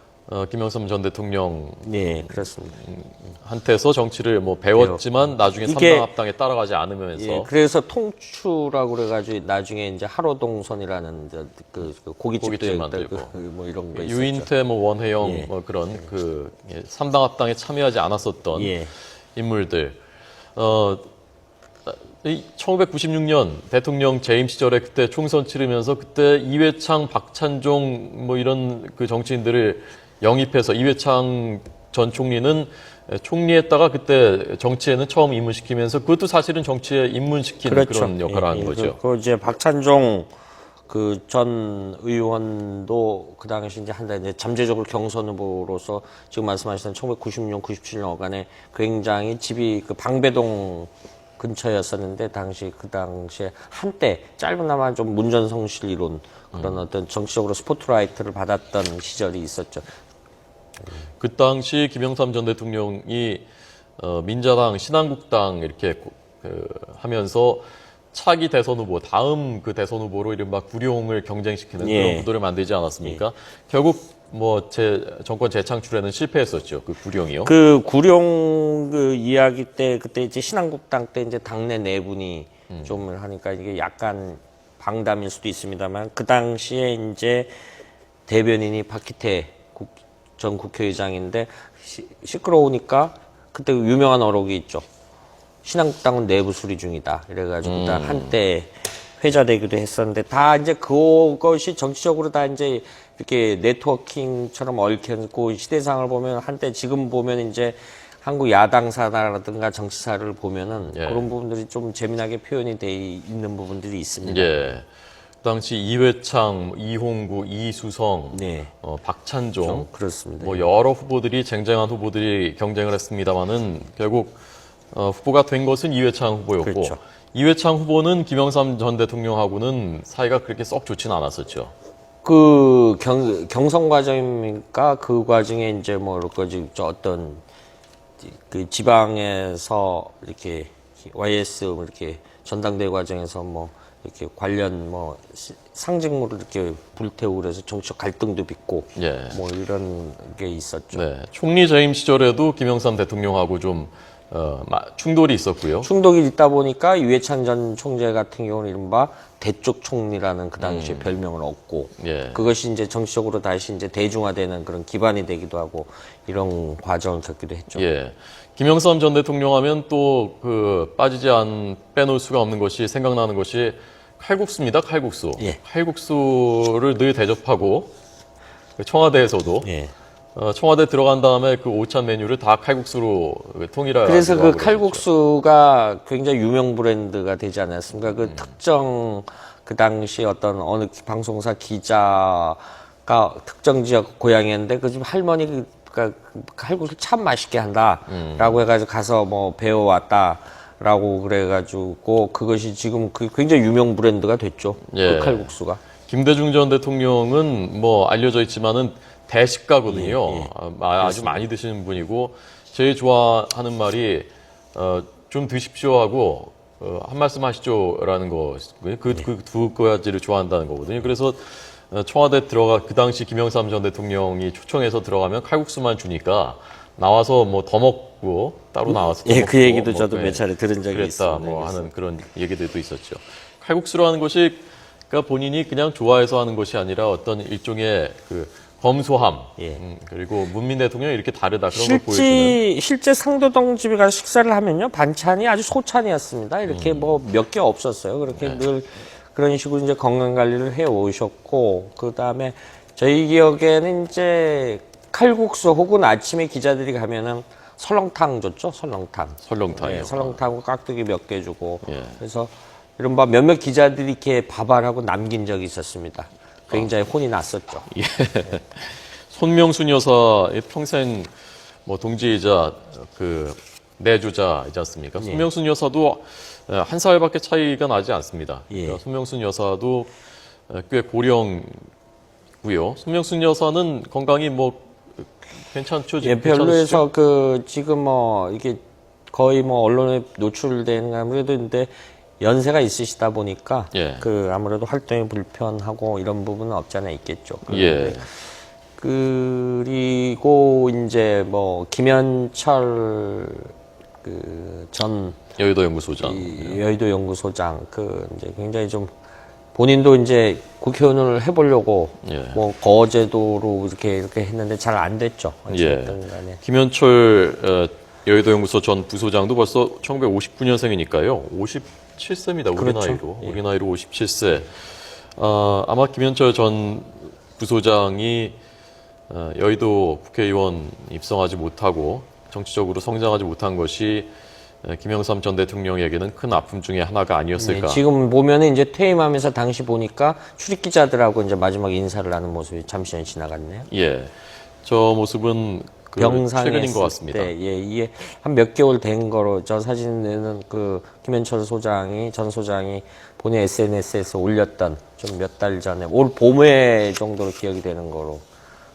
김영삼 전 대통령 네, 그렇습니다. 한테서 정치를 뭐 배웠지만 나중에 이게- 삼당 합당에 따라가지 않으면서 예, 그래서 통추라고 그래가지고 나중에 이제 하로동선이라는 이제 그 고깃집도 고깃집 있고 만들고. 뭐 이런 거 있었죠. 유인태 뭐 원혜영 예. 뭐 그런 그 삼당 합당에 참여하지 않았었던 예. 인물들. 1996년 대통령 재임 시절에 그때 총선 치르면서 그때 이회창, 박찬종 뭐 이런 그 정치인들을 영입해서 이회창 전 총리는 총리했다가 그때 정치에는 처음 입문시키면서 그것도 사실은 정치에 입문시키는 그런 역할을 하는 거죠. 그 이제 박찬종 그 전 의원도 그 당시 이제 한 달 이제 잠재적으로 경선 후보로서 지금 말씀하셨던 1996년, 97년 어간에 굉장히 집이 그 방배동 근처였었는데 그 당시에 한때 짧은나마 좀 문전성실 이론 그런 어떤 정치적으로 스포트라이트를 받았던 시절이 있었죠. 그 당시 김영삼 전 대통령이 민자당, 신한국당 이렇게 하면서 차기 대선 후보, 다음 그 대선 후보로 이른바 구룡을 경쟁시키는 예. 그런 구도를 만들지 않았습니까? 결국 뭐 정권 재창출에는 실패했었죠. 그 구룡이요. 그 구룡 그 이야기 때 그때 이제 신한국당 때 이제 당내 내분이 좀 하니까 이게 약간 방담일 수도 있습니다만 그 당시에 이제 대변인이 박희태 전 국회의장인데 시끄러우니까 그때 유명한 어록이 있죠. 신한국당은 내부 수리 중이다. 이래가지고 다 한때 회자되기도 했었는데 다 이제 그것이 정치적으로 다 이제 이렇게 네트워킹처럼 얽혀있고 시대상을 보면 한때 지금 보면 이제 한국 야당사라든가 정치사를 보면은 예. 그런 부분들이 좀 재미나게 표현이 돼 있는 부분들이 있습니다. 예. 그 당시 이회창, 이홍구, 이수성, 네. 박찬종 그렇습니다. 뭐 여러 후보들이 쟁쟁한 후보들이 경쟁을 했습니다만은 결국 후보가 된 것은 이회창 후보였고 그렇죠. 이회창 후보는 김영삼 전 대통령하고는 사이가 그렇게 썩 좋지는 않았었죠. 그 경선 과정입니까? 그 과정에 이제 뭐 이렇게 어떤 그 지방에서 이렇게 YS 이렇게 전당대회 과정에서 뭐 이렇게 관련 뭐 상징물을 이렇게 불태우고 그래서 정치적 갈등도 빚고 예. 뭐 이런 게 있었죠. 네. 총리 재임 시절에도 김영삼 대통령하고 좀 충돌이 있었고요. 충돌이 있다 보니까 유해찬 전 총재 같은 경우는 이른바 대쪽 총리라는 그 당시에 별명을 얻고 예. 그것이 이제 정치적으로 다시 이제 대중화되는 그런 기반이 되기도 하고 이런 과정을 겪기도 했죠. 예. 김영삼 전 대통령 하면 또 빠지지 빼놓을 수가 없는 것이 생각나는 것이 칼국수입니다. 칼국수. 예. 칼국수를 늘 대접하고 청와대에서도 예. 청와대 들어간 다음에 그 오찬 메뉴를 다 칼국수로 통일하고 그래서 그 그러죠. 칼국수가 굉장히 유명 브랜드가 되지 않았습니까? 그 특정 그 당시 어느 방송사 기자가 특정 지역 고향이었는데 그 집 할머니가 칼국수 참 맛있게 한다라고 해가지고 가서 뭐 배워왔다라고 그래가지고 그것이 지금 굉장히 유명 브랜드가 됐죠. 예. 그 칼국수가. 김대중 전 대통령은 뭐 알려져 있지만은 대식가거든요. 예, 예. 아주 많이 드시는 분이고 제일 좋아하는 말이 좀 드십시오 하고 한 말씀 하시죠라는 거. 그 두 가지를 좋아한다는 거거든요. 그래서 청와대 그 당시 김영삼 전 대통령이 초청해서 들어가면 칼국수만 주니까 나와서 뭐 더 먹고 따로 나와서 더 예, 먹고 그 얘기도 뭐, 저도 몇 차례 들은 적이 그랬다 있습니다. 뭐 하는 그런 얘기들도 있었죠. 칼국수라는 것이 그러니까 본인이 그냥 좋아해서 하는 것이 아니라 어떤 일종의 그 검소함 예. 그리고 문민 대통령이 이렇게 다르다 그런 걸 보여주는. 실제 상도동 집에 가서 식사를 하면요 반찬이 아주 소찬이었습니다. 이렇게 뭐 몇 개 없었어요. 그렇게 늘 그런 식으로 이제 건강 관리를 해 오셨고 그 다음에 저희 기억에는 이제 칼국수 혹은 아침에 기자들이 가면은 설렁탕 줬죠. 설렁탕이요. 네, 설렁탕하고 깍두기 몇 개 주고 예. 그래서 이른바 몇몇 기자들이 이렇게 밥알하고 남긴 적이 있었습니다. 굉장히 혼이 났었죠. 예. 손명순 여사의 평생 뭐 동지이자 그 내주자이지 않습니까? 손명순 여사도 한 살밖에 차이가 나지 않습니다. 예. 그러니까 손명순 여사도 꽤 고령고요. 손명순 여사는 건강이 뭐 괜찮죠? 예, 별로에서 그 지금 뭐 이게 거의 뭐 언론에 노출된 아무래도 근데 연세가 있으시다 보니까 예. 그 아무래도 활동이 불편하고 이런 부분은 없지 않아 있겠죠. 예. 그리고 이제 뭐 김현철 그 전 여의도 연구소장. 여의도 연구소장 그 이제 굉장히 좀 본인도 이제 국회의원을 해보려고 예. 뭐 거제도로 이렇게 했는데 잘 안 됐죠. 예. 어쨌든 간에. 김현철 여의도 연구소 전 부소장도 벌써 1959년생이니까요. 57세입니다. 우리 그렇죠. 나이로. 우리 나이로 57세. 아마 김현철 전 부소장이 여의도 국회의원 입성하지 못하고 정치적으로 성장하지 못한 것이 김영삼 전 대통령에게는 큰 아픔 중에 하나가 아니었을까. 네, 지금 보면은 이제 퇴임하면서 당시 보니까 출입 기자들하고 이제 마지막 인사를 하는 모습이 잠시 전에 지나갔네요. 예. 저 모습은 그 최근인 것 같습니다. 때, 예, 이게 한 몇 개월 된 거로 저 사진에는 그 김현철 전 소장이 본인 SNS에서 올렸던 좀 몇 달 전에 올 봄에 정도로 기억이 되는 거로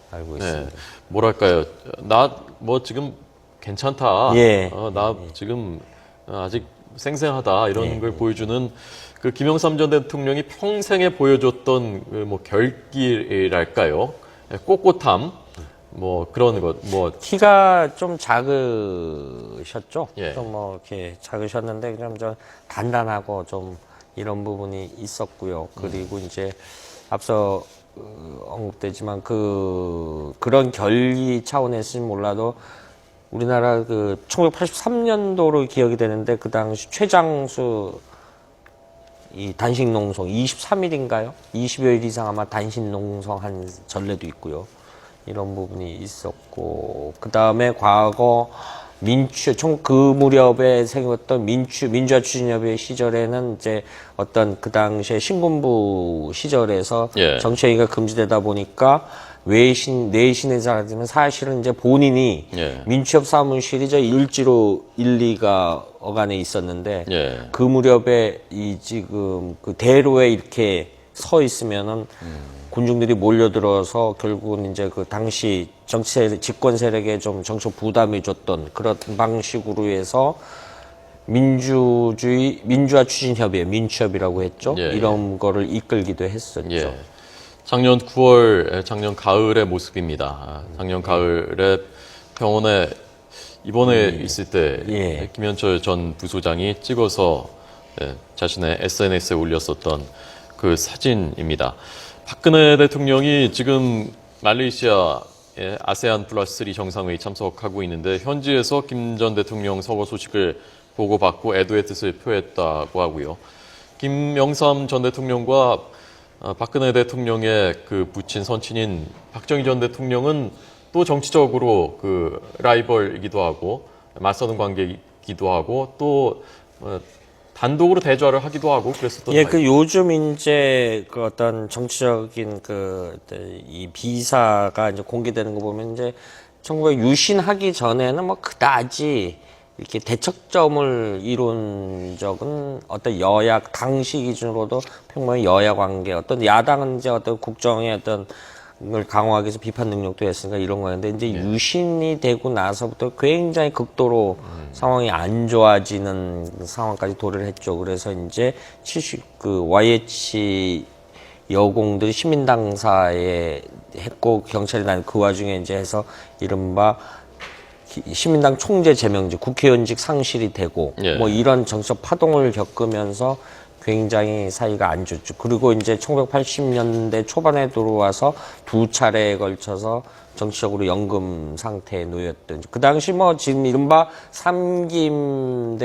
알고 있습니다. 네. 뭐랄까요. 나 뭐 지금 괜찮다. 예. 나 지금 아직 생생하다. 이런 걸 보여주는 그 김영삼 전 대통령이 평생에 보여줬던 그 뭐 결기랄까요. 꼿꼿함. 뭐 그런 것. 뭐 키가 좀 작으셨죠? 예. 좀 뭐 이렇게 작으셨는데 그냥 좀 단단하고 좀 이런 부분이 있었고요. 그리고 이제 앞서 언급되지만 그런 결기 차원에서는 몰라도 우리나라 그 1983년도로 기억이 되는데 그 당시 최장수 이 단식 농성 23일인가요? 20여일 이상 아마 단식 농성한 전례도 있고요. 이런 부분이 있었고 그 다음에 과거 그 무렵에 생겼던 민주화 추진협의 시절에는 이제 어떤 그 당시에 신군부 시절에서 예. 정치행위가 금지되다 보니까 내신의 사람들은 사실은 이제 본인이 예. 민취협 사무실이 저 일지로 1, 2가 어간에 있었는데 예. 그 무렵에 이 지금 그 대로에 이렇게 서 있으면은 군중들이 몰려들어서 결국은 이제 그 당시 집권 세력에 좀 정치적 부담이 줬던 그런 방식으로 해서 민주화 추진협의회 민취협이라고 했죠. 예, 이런 거를 이끌기도 했었죠. 예. 작년 9월, 작년 가을의 모습입니다. 작년 가을에 병원에 입원해 있을 때 예. 김현철 전 부소장이 찍어서 자신의 SNS에 올렸었던 그 사진입니다. 박근혜 대통령이 지금 말레이시아의 아세안 플러스 3 정상회의 참석하고 있는데 현지에서 김 전 대통령 서거 소식을 보고받고 애도의 뜻을 표했다고 하고요. 김영삼 전 대통령과 박근혜 대통령의 그 부친 선친인 박정희 전 대통령은 또 정치적으로 그 라이벌이기도 하고 맞서는 관계이기도 하고 또 단독으로 대좌를 하기도 하고 그랬었던. 예, 그 요즘 이제 그 어떤 정치적인 이 비사가 이제 공개되는 거 보면 이제 1900 유신하기 전에는 뭐 그다지 이렇게 대척점을 이룬 적은 어떤 여야 당시 기준으로도 평범히 여야 관계 어떤 야당은 이제 어떤 국정의 어떤 걸 강화하기 위해서 비판 능력도 했으니까 이런 거였는데 이제 유신이 되고 나서부터 굉장히 극도로 상황이 안 좋아지는 상황까지 도래를 했죠. 그래서 이제 그 YH 여공들이 시민당사에 했고 경찰이 난 그 와중에 이제 해서 이른바 시민당 총재 제명직, 국회의원직 상실이 되고 뭐 이런 정치적 파동을 겪으면서 굉장히 사이가 안 좋죠. 그리고 이제 1980년대 초반에 들어와서 두 차례에 걸쳐서 정치적으로 연금 상태에 놓였던 그 당시 뭐 지금 이른바 삼김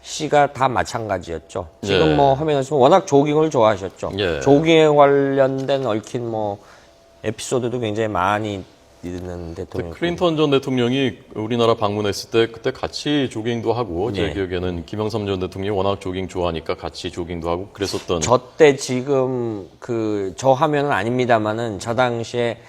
씨가 다 마찬가지였죠. 지금 뭐 화면에서 워낙 조깅을 좋아하셨죠. 조깅에 관련된 얽힌 뭐 에피소드도 굉장히 많이 있는 대통령. 클린턴 전 대통령이 우리나라 방문했을 때 그때 같이 조깅도 하고 제 기억에는 김영삼 전 대통령이 워낙 조깅 좋아하니까 같이 조깅도 하고 그랬었던. 저 때 지금 저 화면은 아닙니다만은 저 당시에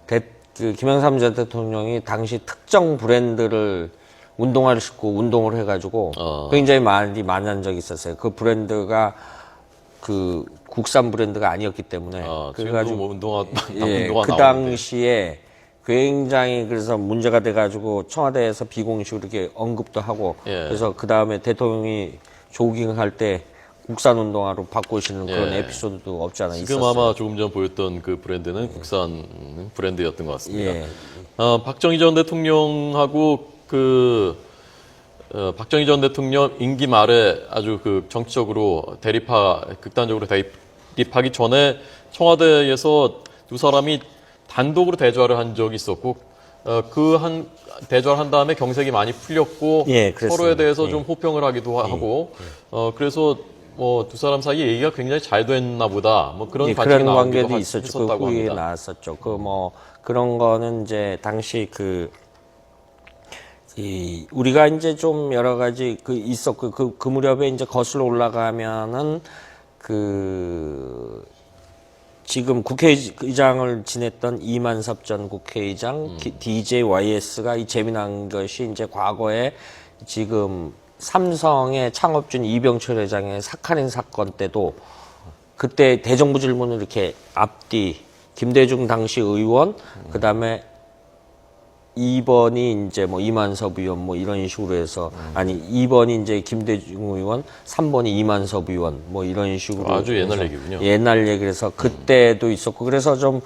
그 김영삼 전 대통령이 당시 특정 브랜드를 운동화를 신고 운동을 해가지고 굉장히 많이 만난 적이 있었어요. 그 브랜드가 그 국산 브랜드가 아니었기 때문에 그래가지고 뭐 운동화 그 당시에 굉장히 그래서 문제가 돼가지고 청와대에서 비공식으로 이렇게 언급도 하고 그래서 그 다음에 대통령이 조깅할 때 국산 운동화로 바꾸시는 그런 에피소드도 없지 않아 지금 있었어요. 아마 조금 전 보였던 그 브랜드는 국산 브랜드였던 것 같습니다. 박정희 전 대통령하고 박정희 전 대통령 임기 말에 아주 그 정치적으로 극단적으로 대립하기 전에 청와대에서 두 사람이 단독으로 대조를 한 적이 있었고, 대조를 한 다음에 경색이 많이 풀렸고, 서로에 대해서 좀 호평을 하기도 하고, 그래서 뭐 두 사람 사이 얘기가 굉장히 잘 됐나 보다, 뭐 그런 그런 관계도 있었다고 그 후기에 합니다. 나왔었죠. 그런 거는 이제 당시 우리가 이제 좀 여러 가지 있었고, 그 무렵에 이제 거슬러 올라가면은 지금 국회의장을 지냈던 이만섭 전 국회의장, DJYS가 이 재미난 것이 이제 과거에 지금 삼성의 창업주인 이병철 회장의 사카린 사건 때도 그때 대정부 질문을 이렇게 앞뒤 김대중 당시 의원, 그 다음에 2번이 이제 뭐 이만섭 의원 뭐 이런 식으로 해서 2번이 이제 김대중 의원, 3번이 이만섭 의원 뭐 이런 식으로 아주 옛날 얘기군요. 옛날 얘기라서 그때도 있었고 그래서 좀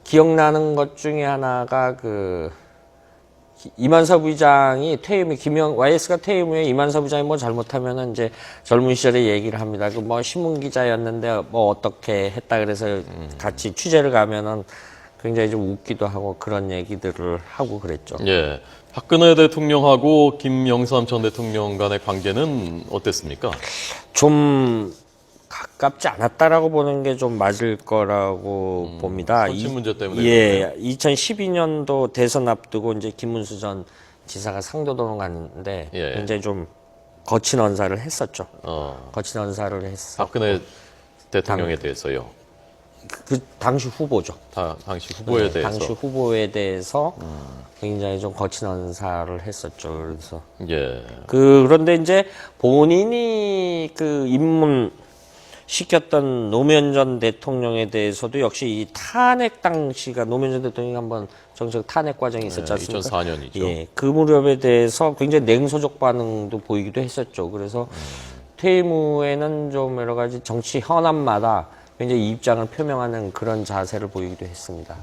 기억나는 것 중에 하나가 이만섭 의장이 YS가 퇴임 후에 이만섭 의장이 뭐 잘못하면은 이제 젊은 시절에 얘기를 합니다. 뭐 신문 기자였는데 뭐 어떻게 했다 그래서 같이 취재를 가면은 굉장히 좀 웃기도 하고 그런 얘기들을 하고 그랬죠. 박근혜 대통령하고 김영삼 전 대통령 간의 관계는 어땠습니까? 좀 가깝지 않았다라고 보는 게 좀 맞을 거라고 봅니다. 선출 문제 때문에. 2012년도 대선 앞두고 이제 김문수 전 지사가 상도동을 갔는데 굉장히 좀 거친 언사를 했었죠. 거친 언사를 했어. 박근혜 대통령에 대해서요. 그 당시 후보죠. 당시 후보에 대해서. 당시 후보에 대해서 굉장히 좀 거친 언사를 했었죠. 그래서 그런데 이제 본인이 입문 시켰던 노무현 전 대통령에 대해서도 역시 이 탄핵 당시가 노무현 전 대통령이 한번 정책 탄핵 과정이 있었지 않습니까? 2004년이죠. 그 무렵에 대해서 굉장히 냉소적 반응도 보이기도 했었죠. 그래서 퇴임 후에는 좀 여러 가지 정치 현안마다 굉장히 입장을 표명하는 그런 자세를 보이기도 했습니다.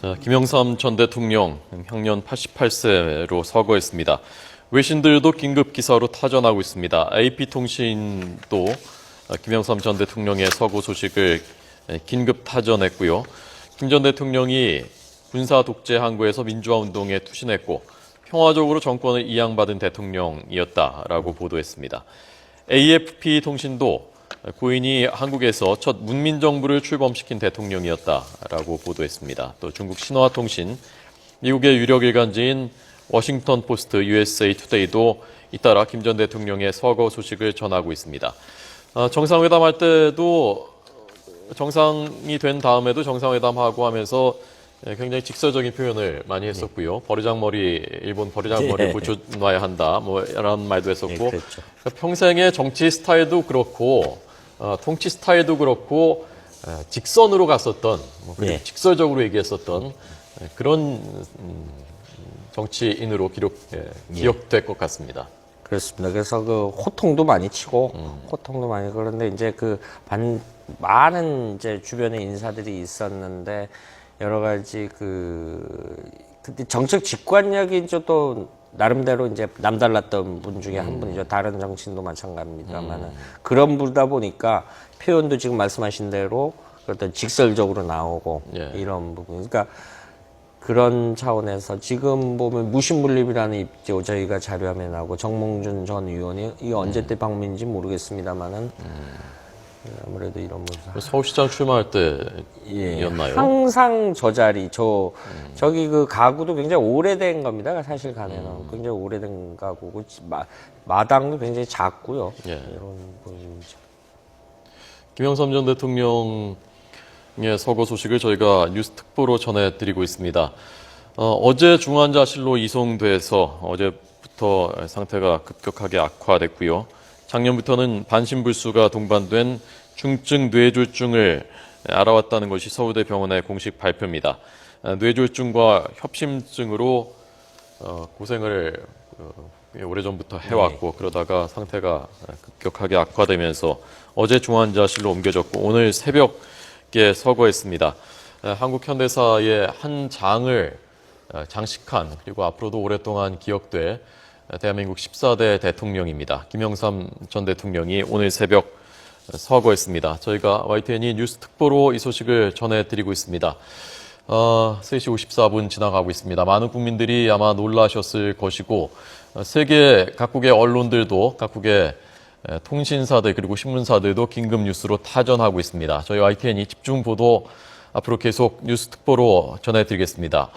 자, 김영삼 전 대통령 향년 88세로 서거했습니다. 외신들도 긴급 기사로 타전하고 있습니다. AP통신도 김영삼 전 대통령의 서거 소식을 긴급 타전했고요. 김 전 대통령이 군사 독재 항구에서 민주화 운동에 투신했고 평화적으로 정권을 이양받은 대통령이었다라고 보도했습니다. AFP통신도 고인이 한국에서 첫 문민정부를 출범시킨 대통령이었다라고 보도했습니다. 또 중국 신화통신, 미국의 유력 일간지인 워싱턴 포스트, USA 투데이도 잇따라 김 전 대통령의 서거 소식을 전하고 있습니다. 정상회담 할 때도 정상이 된 다음에도 정상회담하고 하면서 굉장히 직설적인 표현을 많이 했었고요. 버르장머리, 일본 버르장머리 고쳐놔야 한다, 뭐 이런 말도 했었고, 그렇죠. 그러니까 평생의 정치 스타일도 그렇고, 통치 스타일도 그렇고, 직선으로 갔었던, 그리고 직설적으로 얘기했었던 그런 정치인으로 기억될 것 같습니다. 그렇습니다. 그래서 그 호통도 많이 치고 호통도 많이 그런데 이제 많은 이제 주변에 인사들이 있었는데 여러 가지 근데 정책 직관력이 이제 또 나름대로 이제 남달랐던 분 중에 한 분이죠. 다른 정치인도 마찬가지입니다만은 그런 분다 보니까 표현도 지금 말씀하신 대로 어떤 직설적으로 나오고 이런 부분. 그러니까 그런 차원에서 지금 보면 무신물립이라는 입지로 저희가 자료화면에 나오고 정몽준 전 의원이 이 언제 때 방문인지 모르겠습니다만은 아무래도 이런 문서 서울시장 출마할 때였나요? 항상 저 자리 저기 그 가구도 굉장히 오래된 겁니다. 사실 가면은 굉장히 오래된 가구고 마당도 굉장히 작고요. 이런 부분이죠. 김영삼 전 대통령 서거 소식을 저희가 뉴스 특보로 전해드리고 있습니다. 어제 중환자실로 이송돼서 어제부터 상태가 급격하게 악화됐고요. 작년부터는 반신불수가 동반된 중증 뇌졸중을 알아왔다는 것이 서울대 병원의 공식 발표입니다. 뇌졸중과 협심증으로 고생을 오래전부터 해왔고 그러다가 상태가 급격하게 악화되면서 어제 중환자실로 옮겨졌고 오늘 새벽에 서거했습니다. 한국 현대사의 한 장을 장식한 그리고 앞으로도 오랫동안 기억될 대한민국 14대 대통령입니다. 김영삼 전 대통령이 오늘 새벽 서거했습니다. 저희가 YTN이 뉴스 특보로 이 소식을 전해드리고 있습니다. 3시 54분 지나가고 있습니다. 많은 국민들이 아마 놀라셨을 것이고 세계 각국의 언론들도 각국의 통신사들 그리고 신문사들도 긴급 뉴스로 타전하고 있습니다. 저희 YTN이 집중 보도 앞으로 계속 뉴스 특보로 전해드리겠습니다.